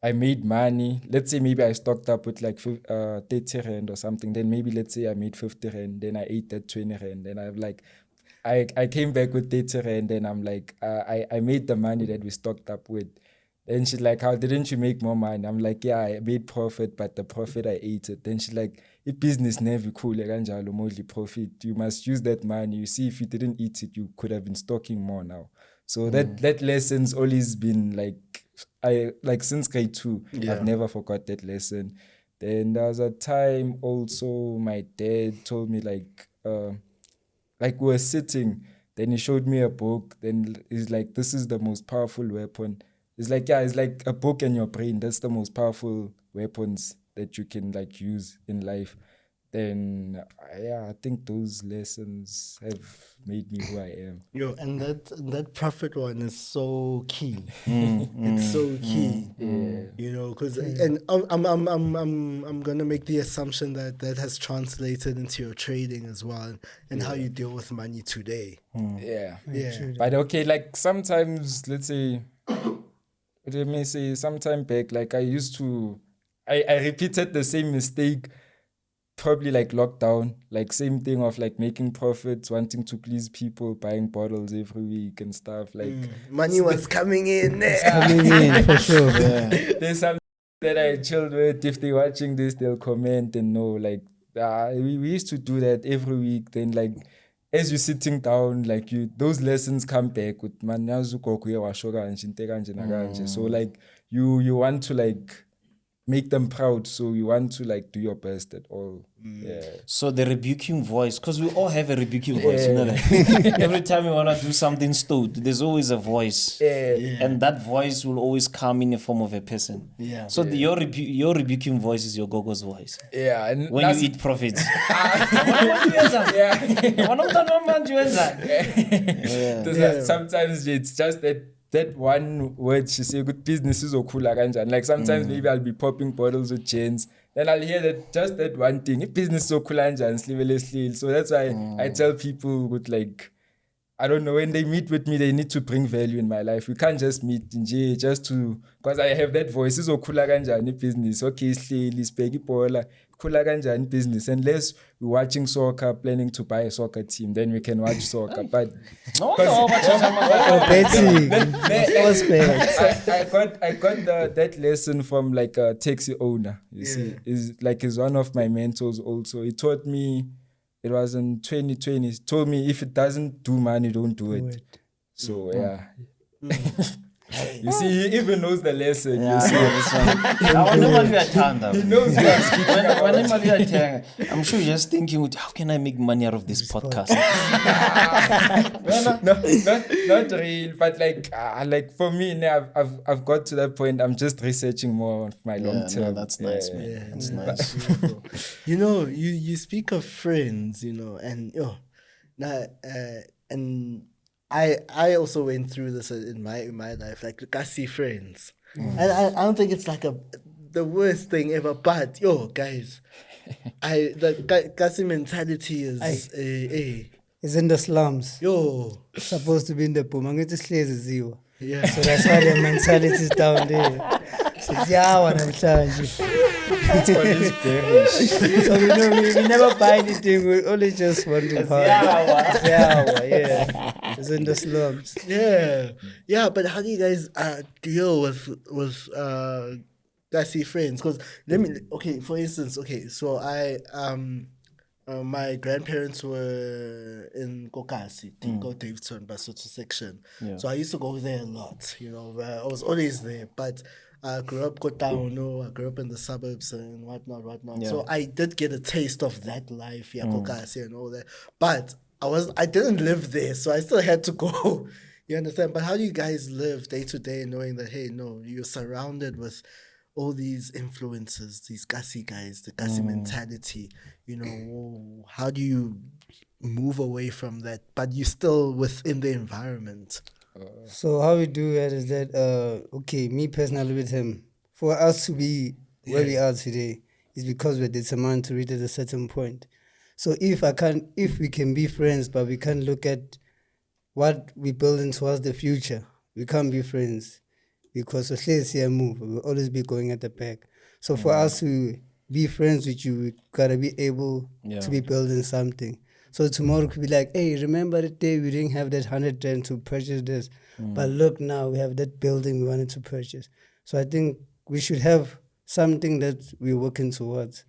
B: I made money. Let's say maybe I stocked up with like 30 rand or something. Then maybe let's say I made 50 rand. Then I ate that 20 rand. Then I'm like, I came back with 30 rand. Then I'm like, I made the money that we stocked up with. Then she's like, how didn't you make more money? I'm like, yeah, I made profit, but the profit I ate it. Then she's like, business never cool, like profit. You must use that money. You see, if you didn't eat it, you could have been stocking more now. So that lesson's always been like since grade 2, I've never forgot that lesson. Then there was a time also my dad told me like we were sitting, then he showed me a book, then he's like, this is the most powerful weapon. It's like, yeah, it's like a book in your brain. That's the most powerful weapons that you can like use in life. Then, yeah, I think those lessons have made me who I am.
C: Yo, and that profit one is so key. It's so key. You know, because and I'm gonna make the assumption that has translated into your trading as well, and how you deal with money today.
B: Yeah. But okay, like sometimes, let's say, let me say, sometime back, like I used to, I repeated the same mistake, probably like lockdown, like same thing of like making profits, wanting to please people, buying bottles every week and stuff. Like
C: money was coming in.
D: Coming in for sure.
B: There's some that I chilled with. If they're watching this, they'll comment and know. Like we used to do that every week. Then like as you're sitting down, like those lessons come back with so like you want to like make them proud, so you want to like do your best at all.
A: So the rebuking voice, because we all have a rebuking voice, you know that? Every time you want to do something stupid, there's always a voice, and that voice will always come in the form of a person. So your rebuking voice is your gogo's voice.
B: And
A: when you eat profits.
B: Sometimes it's just that one word she say, good business is okula kanjani. Like sometimes maybe I'll be popping bottles with chains, then I'll hear that one thing, business is okula kanjani. So that's why I tell people with like, I don't know, when they meet with me, they need to bring value in my life. We can't just meet in J just to, because I have that voice, is okula kanjani business. Okay, slowly speak pola. Kulaganjan business, unless we're watching soccer, planning to buy a soccer team, then we can watch soccer. But I got that lesson from like a taxi owner. You see, is one of my mentors also. He taught me, it was in 2020. He told me if it doesn't do money, don't do it. So you see, he even knows the lesson. You see, he knows
A: I'm sure you're just thinking, how can I make money out of this podcast?
B: not real, but like for me now, I've got to that point. I'm just researching more of my long term.
A: No, that's nice, man. That's nice.
C: You know, you speak of friends, you know, and and I also went through this in my life, like Kgasi friends, and I don't think it's like the worst thing ever. But guys, the Kgasi mentality is
D: it's in the slums. Supposed to be in the boom.
C: Yeah.
D: So that's why the mentality is down there. So we never buy anything. We only just want to buy. It's in the slums.
C: Yeah. But how do you guys deal with Kgasi friends? Because for instance, so My grandparents were in Kokasi, Tinko Davidson, Basotho section.
A: Yeah.
C: So I used to go there a lot, I was always there. But I grew up Kotauno, I grew up in the suburbs and whatnot.
A: Yeah.
C: So I did get a taste of that life, Kokasi and all that. But I didn't live there, so I still had to go. You understand? But how do you guys live day to day knowing that, hey, no, you're surrounded with all these influences, these Kgasi guys, the Kgasi mentality, how do you move away from that, but you're still within the environment?
D: So how we do it is that, okay, me personally with him, for us to be where we are today is because we're determined to reach at a certain point. So if we can be friends, but we can't look at what we're building towards the future, we can't be friends. Because we'll always be going at the back. So for us to be friends with you, we gotta be able to be building something. So tomorrow could be like, hey, remember the day we didn't have that 100 rand to purchase this, but look now we have that building we wanted to purchase. So I think we should have something that we're working towards,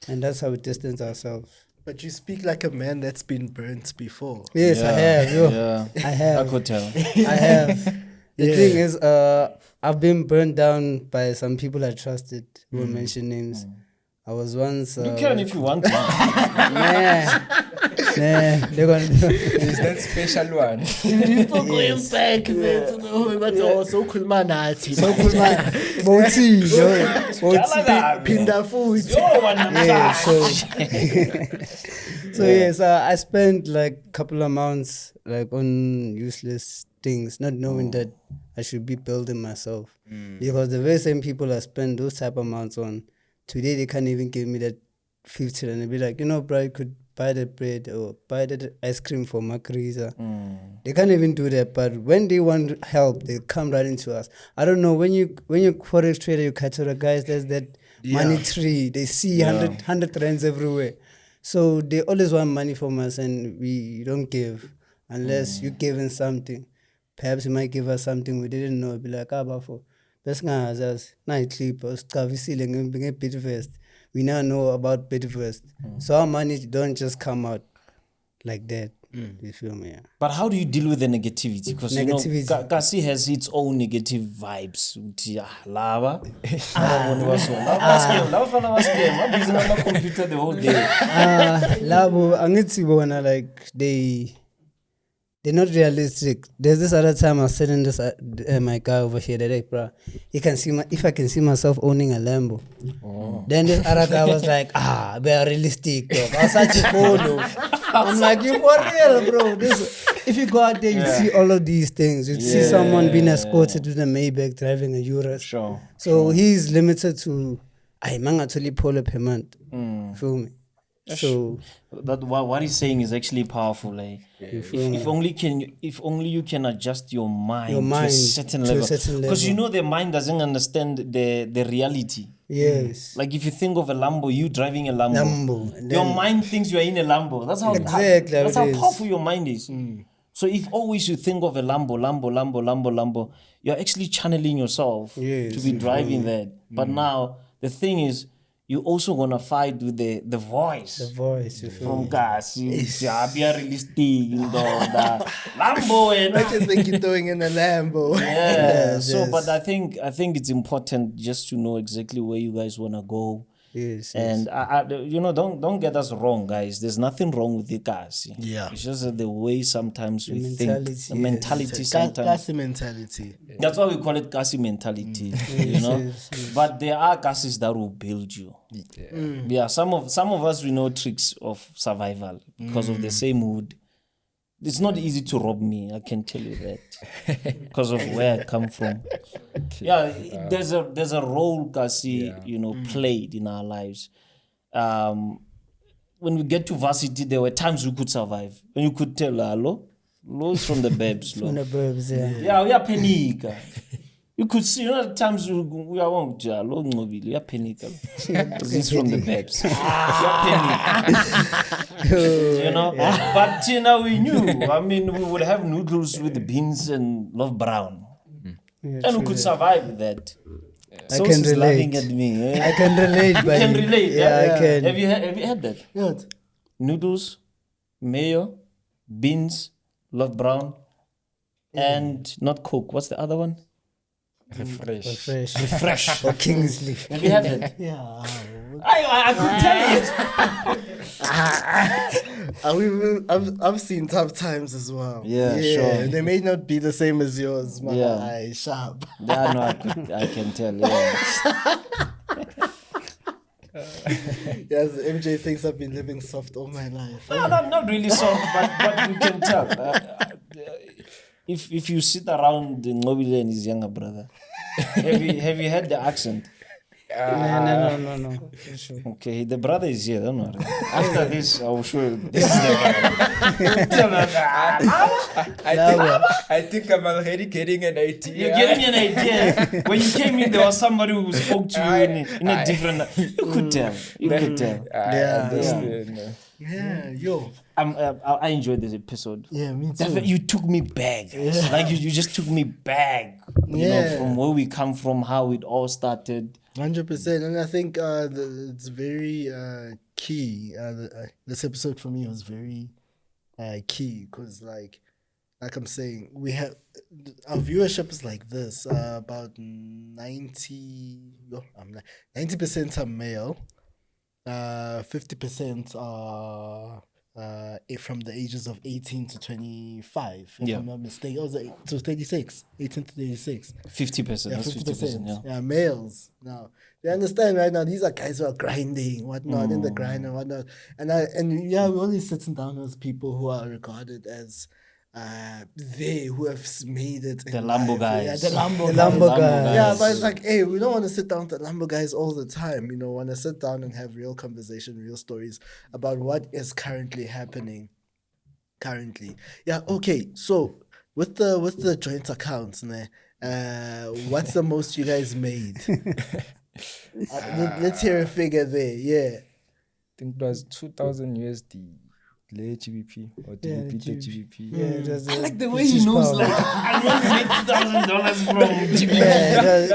D: and that's how we distance ourselves.
C: But you speak like a man that's been burnt before.
D: Yes, I have. I have.
A: I could tell.
D: I have. The thing is, I've been burned down by some people I trusted. We won't mention names. I was once.
A: You can if you want to.
D: Nah, they're gonna do.
B: Is that special one?
C: People going back there to know, but also cool man.
D: So cool, man. Boti,
C: Pinda food.
D: yeah. So I spent like a couple of months like on useless things, not knowing that I should be building myself. Because the very same people I spend those type of amounts on, today they can't even give me that 50 and they'll be like, bro, you could buy the bread or buy the ice cream for Macriza. They can't even do that. But when they want help, they come right into us. I don't know, when you Forex trader, you catch the guys, there's that money tree. They see 100 rands everywhere. So they always want money from us and we don't give unless you're giving something. Perhaps you might give us something we didn't know. Be like, Bafo, that's not us. Night clip, or ceiling, bit first. We now know about bit first. So our money don't just come out like that. You feel me? Yeah.
A: But how do you deal with the negativity? Because
D: Negativity.
A: Kgasi has its own negative vibes. Lava. I'm on my computer the whole day.
D: Labo, Angitsibona, like they're not realistic. There's this other time I was telling this my guy over here that, hey, bro, if I can see myself owning a Lambo. Then this other guy was like, we are realistic, bro. I was such a photo. I'm like, you for real, bro. If you go out there, you see all of these things. You see someone being escorted with a Maybach driving a Urus.
A: Sure.
D: So he's limited to actually pull up per month. Feel me? So
A: that what he's saying is actually powerful. Like, if only you can adjust your mind to a certain level, because the mind doesn't understand the reality.
D: Yes.
A: Like if you think of a Lambo, you driving a Lambo, your mind thinks you are in a Lambo. That's how that's how powerful your mind is. So if always you think of a Lambo, you're actually channeling yourself to be driving that. But now the thing is, you're also gonna fight with the voice.
D: The voice
A: from Kgasi. Be realistic, the Lambo, and
C: I just think you're doing in a Lambo.
A: Yeah. So, but I think it's important just to know exactly where you guys wanna go.
D: Yes.
A: And don't get us wrong, guys. There's nothing wrong with the Kgasi.
C: Yeah.
A: It's just that the way sometimes we think, the
D: mentality,
A: mentality sometimes.
C: Kgasi mentality.
A: That's why we call it Kgasi mentality. But there are Kgasis that will build you. Yeah. Some of us, we know tricks of survival because of the same mood. It's not easy to rob me, I can tell you that, because of where I come from. Yeah, there's a role Kgasi, played in our lives. When we get to varsity, there were times we could survive. When you could tell, hello, is from the babes.
D: From the burbs,
A: Yeah, we are panic. You could see, the times we are on Nqobile, we are panic. Because it's from the babes. We are panic. But we knew. I mean, we would have noodles with beans and love brown. And we could survive with that.
D: I can relate.
A: Laughing at me.
D: I can relate.
A: You can relate.
D: Yeah, I can.
A: Have you had that?
C: What?
A: noodles, mayo, beans, love brown, and not Coke. What's the other one?
B: Fresh.
A: Fresh.
D: Or Kingsley.
A: Have you had it?
C: Yeah.
A: I couldn't tell you.
C: I've seen tough times as well.
A: Yeah, sure.
C: They may not be the same as yours, but
A: Yeah.
C: sharp.
A: Yeah, no, I can tell. Yeah.
C: Yes, MJ thinks I've been living soft all my life.
A: No, not really soft, but you can tell. If you sit around Nqobile and his younger brother, have you had the accent?
D: No. For sure.
A: Okay, the brother is here. Don't worry. After this, I will show you. This is the brother.
B: I think I'm already getting an idea.
A: You're getting an idea. When you came in, there was somebody who spoke to you in a different. You could tell. You could tell.
B: I understand.
C: Yeah, yo.
A: I enjoyed this episode.
C: Yeah, me too.
A: Definitely, you took me back. Like you just took me back. You know, from where we come from, how it all started.
C: 100%, and I think it's very key. This episode for me was very key because, like I'm saying, we have our viewership is like this. About 90% are male, 50% are from the ages of 18 to 25. If I'm not mistaken, to 36, 18 to 36.
A: 50%.
C: Yeah,
A: That's
C: 50%.
A: 50%.
C: Yeah, males. Now, you understand right now, these are guys who are grinding, whatnot, in the grind and whatnot. And we're only sitting down as people who are regarded as who have made it.
A: The Lambo guys.
C: Yeah, the Lambo
D: guys.
C: Yeah, but it's like, hey, we don't want to sit down with the Lambo guys all the time. You know, want to sit down and have real conversation, real stories about what is currently happening. Yeah, okay. So with the joint accounts, what's the most you guys made? Let's hear a figure there. Yeah.
B: I think it was 2,000 USD. GBP or GBP.
D: Yeah, it was
A: I like the way he knows. Like, I want to make $2,000 from GBP.
D: Yeah,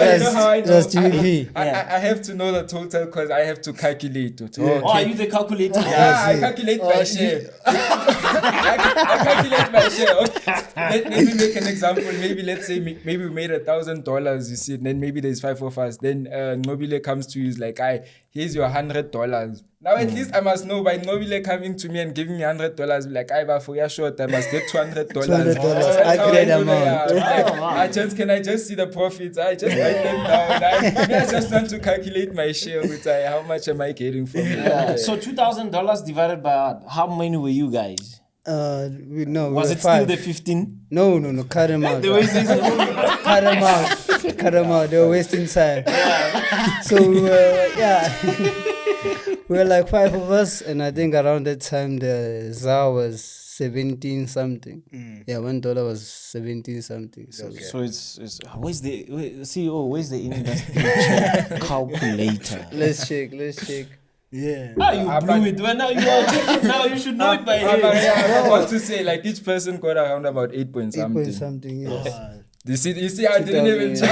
D: that's GBP.
B: I have to know the total because I have to calculate it.
A: Oh, are you the calculator?
B: Yeah, I calculate my share. I calculate my share. Okay. Let me make an example. Maybe let's say maybe we made $1,000. You see, and then maybe there's 5 of us. Then Nqobile comes to you, is like, here's your $100. Now at least I must know by Nqobile coming to me and giving me $100, like for your short, I must get $200.
D: $200, accurate amount.
B: Can I just see the profits? I just write them down. I just want to calculate my share with how much am I getting from it.
A: Yeah. So $2,000 divided by how many were you guys?
D: Was
A: it
D: five.
A: still the 15?
D: No, cut them out. Cut them out. They were wasting time. Yeah. So we were like 5 of us, and I think around that time the ZAR was 17 something. Yeah, $1 was 17 something. So,
A: So it's where's the CEO? Where's the industry calculator?
D: let's check.
C: Yeah.
A: You blew it. Well, now you should know it by heart.
B: I want to say, like, each person got around about 8 point something.
D: 8 point something, yes.
B: You see, I didn't even check.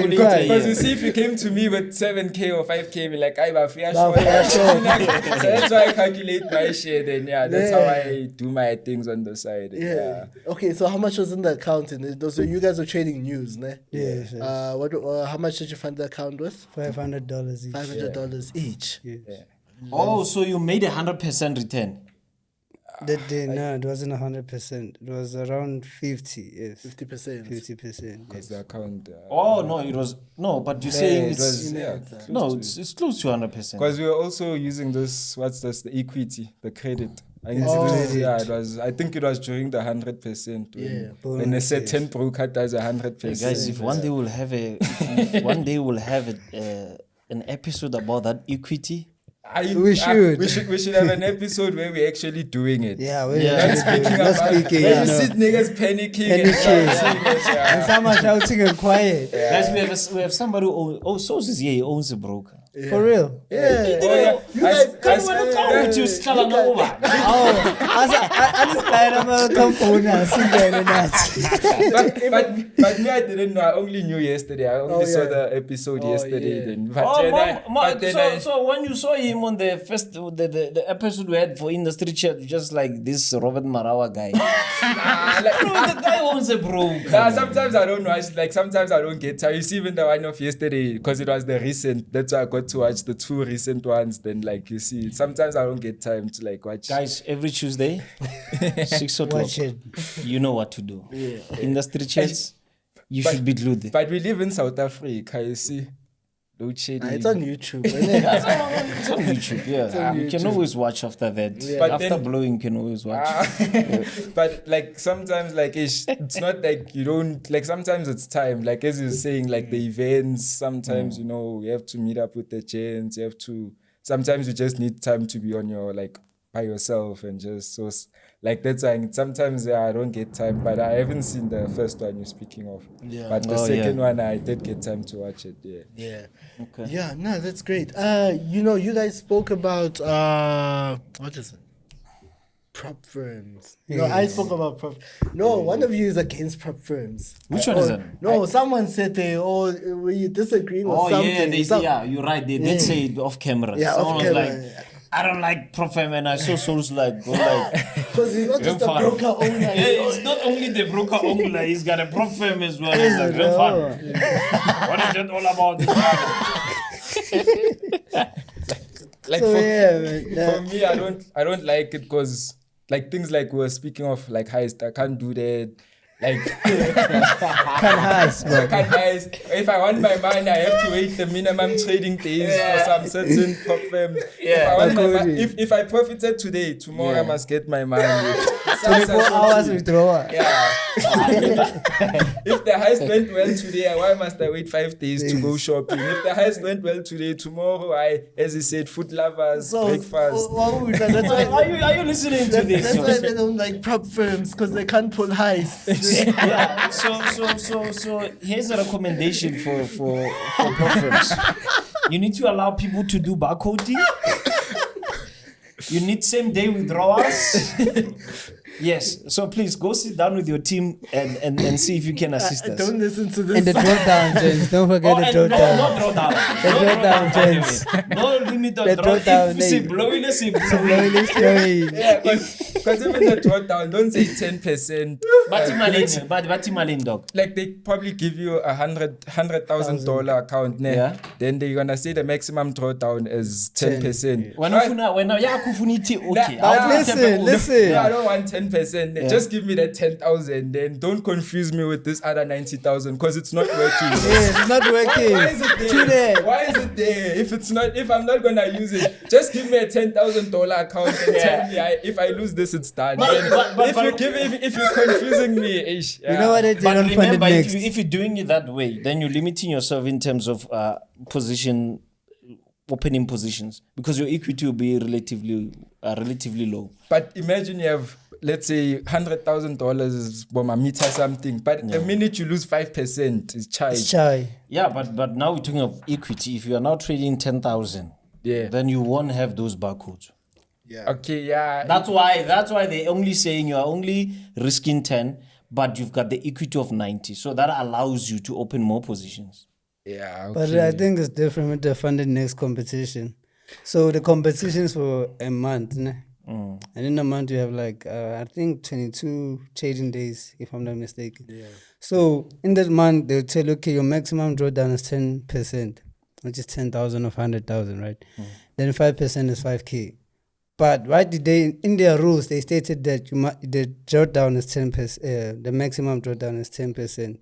B: Because you see, if you came to me with 7K or 5K, be like, so that's why I calculate my share. Then that's how I do my things on the side.
C: Yeah. Okay, so how much was in the account? So you guys were trading news, ne?
D: Yes.
C: How much did you fund the account with?
D: $500 each.
C: $500 each.
D: Yeah.
A: Oh, so you made 100% return.
D: That day, no, it wasn't 100%. It was around 50, yes.
C: 50%.
D: 50%.
B: Because the account.
A: But you're saying it's close to 100%.
B: Because we were also using this, the equity, the credit. I think it was during the 100%. When a certain broker does 100%.
A: Guys, if one day we'll have an episode about that equity.
D: We should
B: have an episode where we're actually doing it.
D: Yeah,
B: not speaking.
D: Yeah,
B: you see niggas panicking
D: and someone shouting and quiet.
A: Guys, we have somebody who owns he owns a broker.
D: For real?
C: Yeah.
B: You guys But me, I didn't know. I only knew yesterday. I only saw the episode yesterday.
A: Yeah.
B: Then, but
A: So when you saw him on the first the episode we had for Industry Chat, just like this Robert Marawa guy. The guy owns a broker.
B: Sometimes I don't watch. Like sometimes I don't get time. You see, even the one of yesterday, because it was the recent. That's why I got to watch the 2 recent ones. Then, like you see, sometimes I don't get time to like watch.
A: Guys, every Tuesday, 6 o'clock.
D: Watch it.
A: You know what to do. Yeah. Industry Chats, you should be glued there.
B: But we live in South Africa. You see.
C: It's on YouTube.
A: It's on YouTube, yeah. You can always watch after that. Yeah. But after blowing, you can always watch.
B: But like sometimes, like it's not like you don't like. Sometimes it's time. Like as you're saying, like the events. Sometimes you know you have to meet up with the gents. You have to. Sometimes you just need time to be on your like by yourself and just so. Like that's why sometimes I don't get time, but I haven't seen the first one you're speaking of. Yeah. But the second one I did get time to watch it. Yeah.
C: Yeah.
A: Okay.
C: Yeah. No, that's great. You guys spoke about what is it? Prop firms. No, I spoke about prop. No, one of you is against prop firms.
A: Which one is it?
C: No, someone said were you disagreeing or something?
A: Yeah, you're right. They did say it off camera.
C: Yeah,
A: someone
C: off camera.
A: Was like, I don't like prop firm, and I saw souls like go like.
C: Because he's not just a broker owner.
A: Yeah, it's not only the broker owner. He's got a prop firm as well. He's like real fun. What is that all about?
B: Like for me, I don't like it because like things like we were speaking of like heist, I can't do that. Like
D: can't heist, bro.
B: I can't heist. If I want my money, I have to wait the minimum trading days for some certain prop firms.
A: Yeah.
B: If I profited today, tomorrow I must get my money.
D: 24 hours withdrawal.
B: Yeah. If the heist went well today, why must I wait 5 days to go shopping? If the heist went well today, tomorrow as he said, food lovers, breakfast.
A: Are you listening to this?
C: That's why they don't like prop firms because they can't pull heists.
A: Yeah. So here's a recommendation for prop firms. You need to allow people to do barcoding. You need same day withdrawals. Yes, so please go sit down with your team and see if you can assist us.
C: Don't listen to this.
D: And the drawdown, James. Don't forget the drawdown.
A: No drawdown.
D: The drawdown, James.
A: No limit on
D: drawdown.
A: If blowing us,
B: Yeah, because even the drawdown, don't say 10%.
A: Batimalin dog.
B: Like they probably give you $100,000 account.
A: Yeah.
B: Then they're gonna say the maximum drawdown is 10%.
A: Okay.
D: Listen.
B: No, I don't want 10%. Yeah. Just give me the 10,000. Then don't confuse me with this other 90,000 because it's not working.
D: It's not working.
B: Why is it there? Why is it there? If I'm not gonna use it, just give me a $10,000 account and tell me if I lose this, it's done. If you're confusing me,
D: you know what?
A: But remember, if you're doing it that way, then you're limiting yourself in terms of opening positions because your equity will be relatively low.
B: But imagine you have, let's say, $100,000 is meter something, but the minute you lose 5%, it's chai.
A: Yeah, but now we're talking of equity. If you are now trading 10,000, then you won't have those barcodes.
C: Yeah.
B: Okay. Yeah.
A: That's why they're only saying you are only risking 10, but you've got the equity of 90, so that allows you to open more positions.
B: Yeah, okay.
D: But I think it's different with the funded next competition. So the competition is for a month, and in a month you have like I think 22 trading days, if I'm not mistaken. Yeah. So in that month they'll tell, okay, your maximum drawdown is 10%, which is 10,000 of 100,000, right? Then 5% is 5K. But in their rules they stated that the drawdown is 10%. The maximum drawdown is 10%.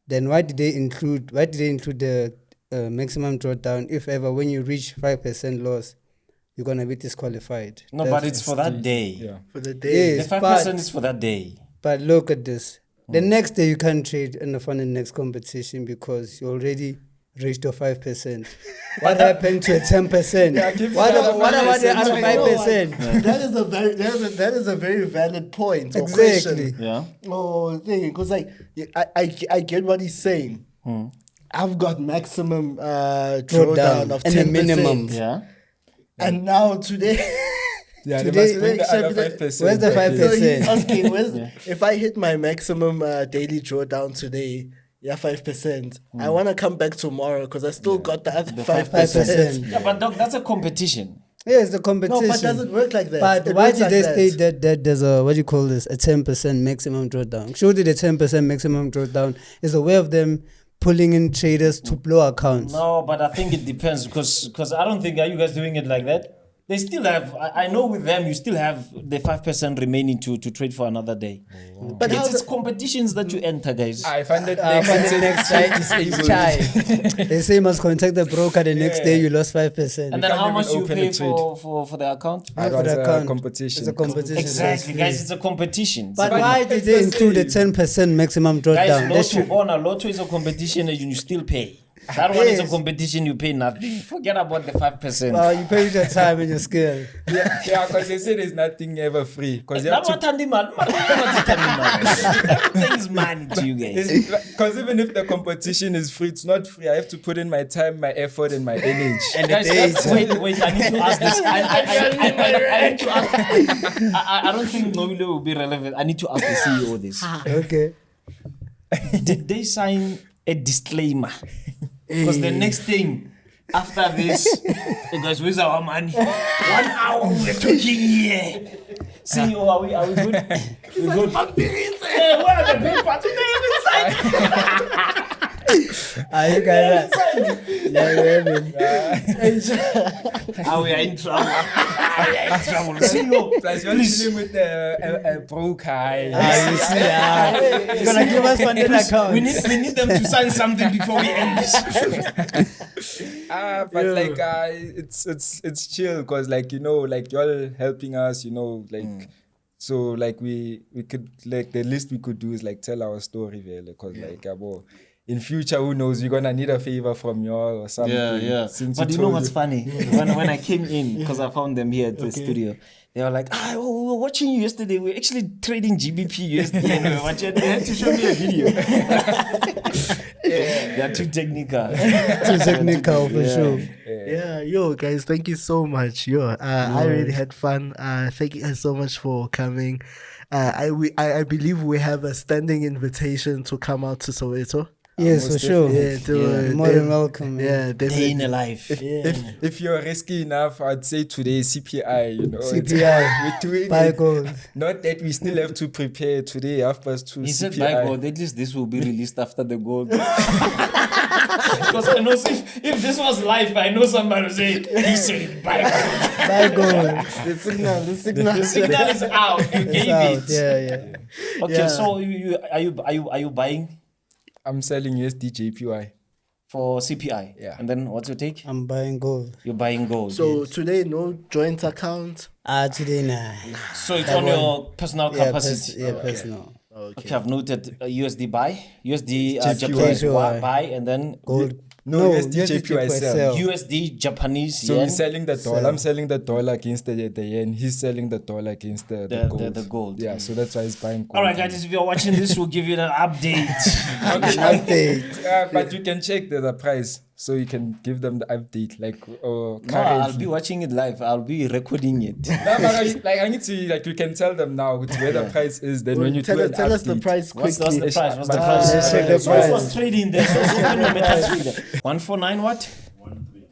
D: Then why did they include the maximum drawdown if ever when you reach 5% loss you're gonna be disqualified?
A: No, but it's for that day.
B: Yeah.
C: For the day.
A: Yes, the 5% is for that day.
D: But look at this. The next day you can't trade in the funded next competition because you already reached your 5%. What happened to a 10%? What about the other 5%?
C: That is a very valid point.
D: Exactly.
A: Yeah.
C: Because I get what he's saying. I've got maximum drawdown of 10%.
D: And a minimum.
A: Yeah.
C: And now today,
B: Yeah, they
D: Today-
B: must bring the other
C: today-
B: 5%.
D: Where's the
B: back in.
D: 5%?
C: so he's asking, if I hit my maximum daily drawdown today, 5%. I want to come back tomorrow because I still got the other 5%.
D: 5%.
A: Yeah, but Doc, that's a competition.
D: Yeah, it's the
C: No,
D: competition.
C: but does it work like that?
D: But
C: It
D: why
C: works
D: did
C: like
D: they
C: that.
D: state that there's a, what do you call this, a 10% maximum drawdown? Surely the 10% maximum drawdown is a way of them pulling in traders to blow accounts.
A: No, but I think it depends because I don't think, are you guys doing it like that? They still have, I know with them, you still have the 5% remaining to trade for another day.
C: But how
A: It's competitions that you enter, guys.
B: I find that
D: Next day, they say you must contact the broker the next day, you lost 5%.
A: And then
B: can't
A: how
B: even
A: much you
B: open
A: pay
B: a trade.
A: for the account?
B: I
D: For
B: was
D: the
B: a
D: account.
B: competition.
D: It's a competition.
A: Exactly, guys, it's a competition.
D: But
A: So,
D: why did they include the 10% maximum drawdown? They
A: guys,
D: should-
A: Lotto is a competition and you still pay. That one is a competition, you pay nothing. Forget about the 5%.
D: Well, you pay with your time and your skill.
B: Yeah, because they say there's nothing ever free. Because you have to.
A: Everything is money to you guys.
B: Because even if the competition is free, it's not free. I have to put in my time, my effort, and my energy.
A: And guys, wait, I need to ask this. I need to ask. I don't think Nqobile will be relevant. I need to ask the CEO this.
D: Okay.
A: Did they sign a disclaimer? Because the next thing after this, hey guys, where's our money? 1 hour we're talking here. CEO, are we good? We good? Hey, where are the papers? Did they even sign?
D: Are you guys?
A: Are we in trouble? CEO,
B: Plus, you're dealing with a broker.
D: You see, you're gonna give us funded account.
A: we need them to sign something before we end this.
B: But like it's chill because like like y'all helping us, like so like we could like the least we could do is like tell our story because like in future who knows we're gonna need a favor from y'all or something. Since
A: But
B: we
A: you know
B: told
A: what's funny? When I came in, because I found them here at the studio, they were like, we were watching you yesterday. We were actually trading GBP USD and we were watching. They had to show me a video. They are too technical.
D: Too technical for sure.
C: Yeah, yo, guys, thank you so much. I really had fun. Thank you guys so much for coming. I believe we have a standing invitation to come out to Soweto.
D: Yes, for sure. More than welcome. Man.
C: Yeah,
A: Day in
C: definitely.
A: a life.
B: if you're risky enough, I'd say today CPI.
D: CPI.
B: We're doing
D: Buy
B: it.
D: gold.
B: Not that we still have to prepare today 2:30.
A: He
B: CPI.
A: said, by God, at least this will be released after the gold. Because I know if this was live, I know somebody would say, he said, by God.
D: Buy gold.
C: The signal.
A: The signal is out. You
D: It's
A: gave
D: out.
A: it.
D: Yeah.
A: Okay,
C: Yeah.
A: so are you buying
B: I'm selling USD JPY.
A: for CPI?
B: Yeah.
A: And then what's your take?
D: I'm buying gold.
A: You're buying gold.
C: So today, no joint account.
D: Today, nah.
A: So it's on your personal capacity.
D: Personal.
A: Okay, I've noted USD buy, USD
B: JPY.
A: Japanese
D: JPY.
A: buy, and then
D: Gold.
B: No, USD JPY sell.
A: USD Japanese
B: So
A: yen.
B: he's selling the dollar. I'm selling the dollar against the yen. He's selling the dollar against the gold.
A: the gold.
B: Yeah, so that's why he's buying gold.
A: All right, guys, if you're watching this, we'll give you an update.
D: Update.
B: But you can check the price, so you can give them the update, like
A: No, I'll
B: currently.
A: be watching it live. I'll be recording it.
B: No, but I need to you can tell them now where the price is. Then when you
C: tell
B: do an
C: us the
B: update.
C: price
A: What's
C: quickly.
A: the price? What's the
B: But-
A: price?
D: Let's check the
A: So what's
D: price.
A: trading there? So it's open on MetaTrader. 149 what?
F: 1.3.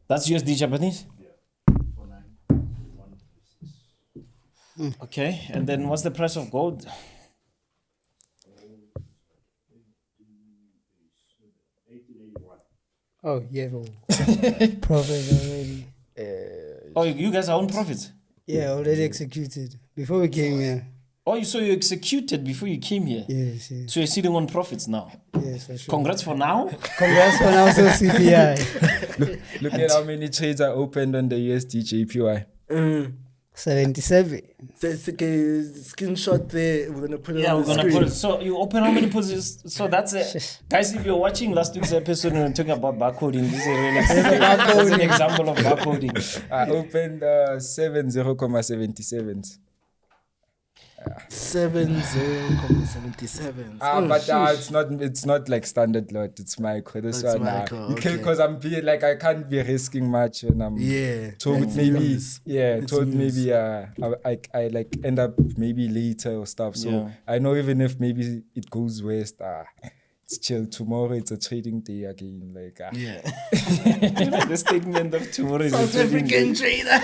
A: That's USD Japanese?
F: 1.36.
A: Okay, and then what's the price of gold?
F: 1881.
D: Oh, yeah. Profit already.
A: Oh, you guys are on profits?
D: Yeah, already executed. Before we came here.
A: Oh, so you executed before you came here?
D: Yes, yes.
A: So you're sitting on profits now?
D: Yes, for sure.
A: Congrats for now.
D: Congrats for now, so CPI.
B: Look at how many trades are opened on the USD JPY.
D: 77.
C: Screenshot there. We're gonna put it
A: Yeah,
C: on
A: we're
C: the
A: gonna
C: screen.
A: put it. So you open how many positions? So that's it. Guys, if you're watching last week's episode and we're talking about barcoding, this is a real that's an example of barcoding.
B: I opened 70.77.
C: 70.77.
B: But it's not like standard lot. It's micro. This
C: It's
B: one,
C: micro, okay.
B: Because I can't be risking much when I'm told
C: it's
B: maybe
C: news. It's news.
B: maybe I like end up maybe later or stuff. So
A: Yeah.
B: I know even if maybe it goes west, it's chill. Tomorrow it's a trading day again. Like
A: The statement of tomorrow is
C: South
A: a trading
C: African
A: day.
C: trader.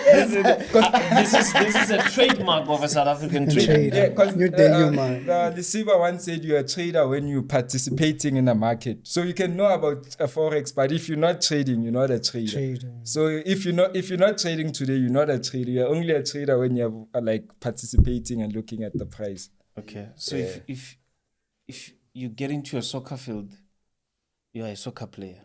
A: This is a trademark of a South African trader.
D: Trader.
B: because
D: You tell you, man.
B: the receiver once said you're a trader when you're participating in a market. So you can know about a forex, but if you're not trading, you're not a trader.
D: Trader.
B: So if you're not trading today, you're not a trader. You're only a trader when you're like participating and looking at the price.
A: Okay, so if you get into a soccer field, you are a soccer player.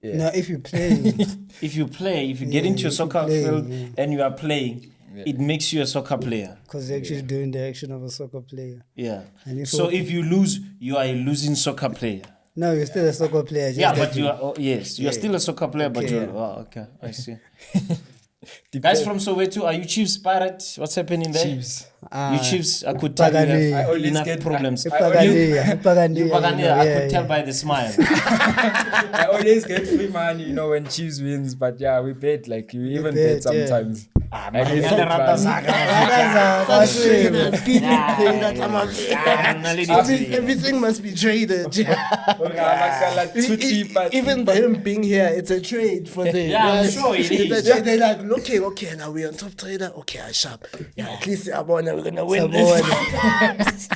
B: Yeah.
D: Now, if you play,
A: If you get into a
D: if you
A: soccer
D: play,
A: field
D: yeah.
A: and you are playing, it makes you a soccer player.
D: because you're actually doing the action of a soccer player.
A: Yeah.
D: And
A: So if you lose, you are a losing soccer player.
D: No, you're still a soccer player. Just
A: Yeah,
D: that
A: but you are you are still a soccer player, but
D: Okay.
A: you okay, I see. Guys from Soweto, are you Chiefs Pirate? What's happening there?
B: Chiefs.
A: You Chiefs, I could tell you
D: Pagani.
A: have
B: I always
A: enough
B: get-
A: problems.
D: Pagania.
A: You Pagani, I could tell by the smile.
B: I always get free money, when Chiefs wins. But yeah, we bet. Like you even bet
D: bet, yeah.
B: sometimes.
A: Ah,
B: Like,
A: man,
B: it's
A: yeah,
B: not bad.
C: Everything must be traded. Even by him being here, it's a trade for them.
A: Yeah, I'm sure it
C: It's a
A: is.
C: trade. They're like, okay, now we're on top trader. Okay, I sharp. Yeah, at least we're gonna win this.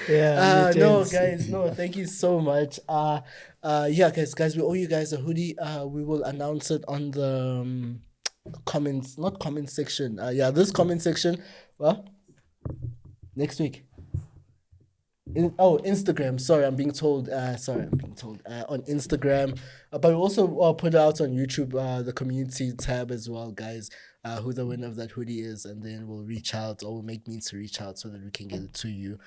D: Yeah.
C: No, guys, no, thank you so much. Yeah, guys, we owe you guys a hoodie. We will announce it on the not comment section. This comment section. Well, next week. Instagram. Sorry, I'm being told. On Instagram. But we also put it out on YouTube, the community tab as well, guys. Who the winner of that hoodie is, and then we'll reach out, or we'll make means to reach out so that we can get it to you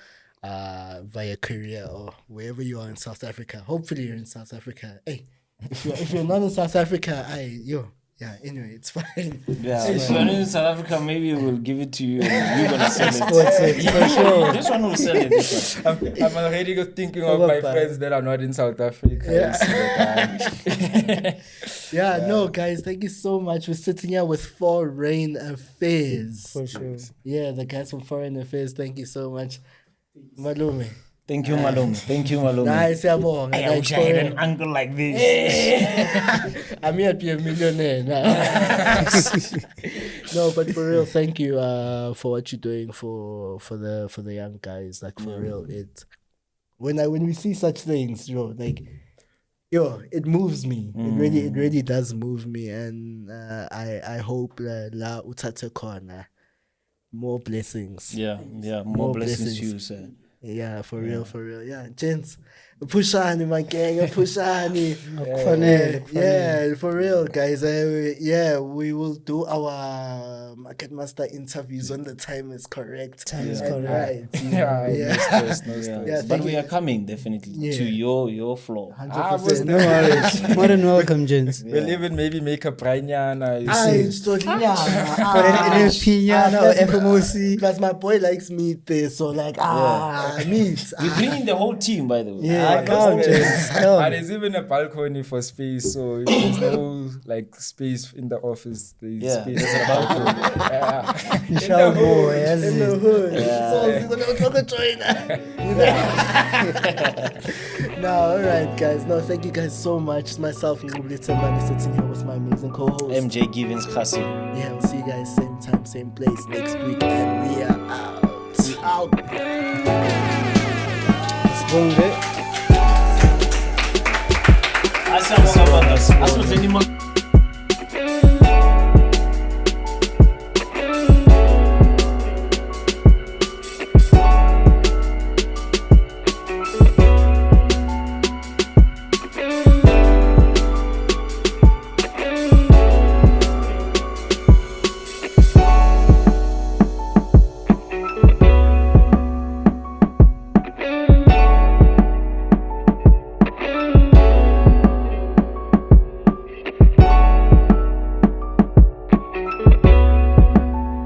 C: via courier or wherever you are in South Africa. Hopefully you're in South Africa. Hey, if you're not in South Africa, anyway, it's fine.
A: Yeah, if you're in South Africa, maybe we'll give it to you and you're gonna sell it.
D: For sure.
A: This one will sell it. This one.
B: I'm already thinking of my friends that are not in South Africa.
C: No, guys, thank you so much for sitting here with Foreign Affairs.
D: For sure.
C: Yeah, the guys from Foreign Affairs, thank you so much. Malume.
A: Thank you, Malum. Thank you, Malum.
C: Nice,
A: I wish I had an uncle like this.
C: I'm here to be a millionaire now. No, but for real, thank you for what you're doing for the young guys. Like for real, when we see such things, it moves me. It really does move me, and I hope la utate khona more blessings.
A: Yeah, more blessings to you, sir.
C: Yeah, for real. Yeah, gents, pushani, my gang, pushani. Yeah, for real, guys. We will do our Market Master interviews when the time is correct. Right.
B: No stress.
A: But we are coming definitely to your floor.
C: 100%.
D: No worries. More than welcome, gents.
B: We'll even maybe make a pranyana.
D: For an piñana or FMOC.
C: Plus, my boy likes meat there, so meat.
A: We're bringing the whole team, by the way.
D: Yeah, come, gents.
B: But
D: Come.
B: there's even a balcony for space, so if there's no space in the office. There's space in the balcony.
D: Shout more,
C: In the hood. So we're gonna talk to China. No, alright, guys. No, thank you guys so much. It's myself, Nqobile Tembane, sitting here with my amazing co-host.
A: MJ Givens Kgasi.
C: Yeah, we'll see you guys same time, same place next week, and we are out.
D: Bonge.
A: Asante.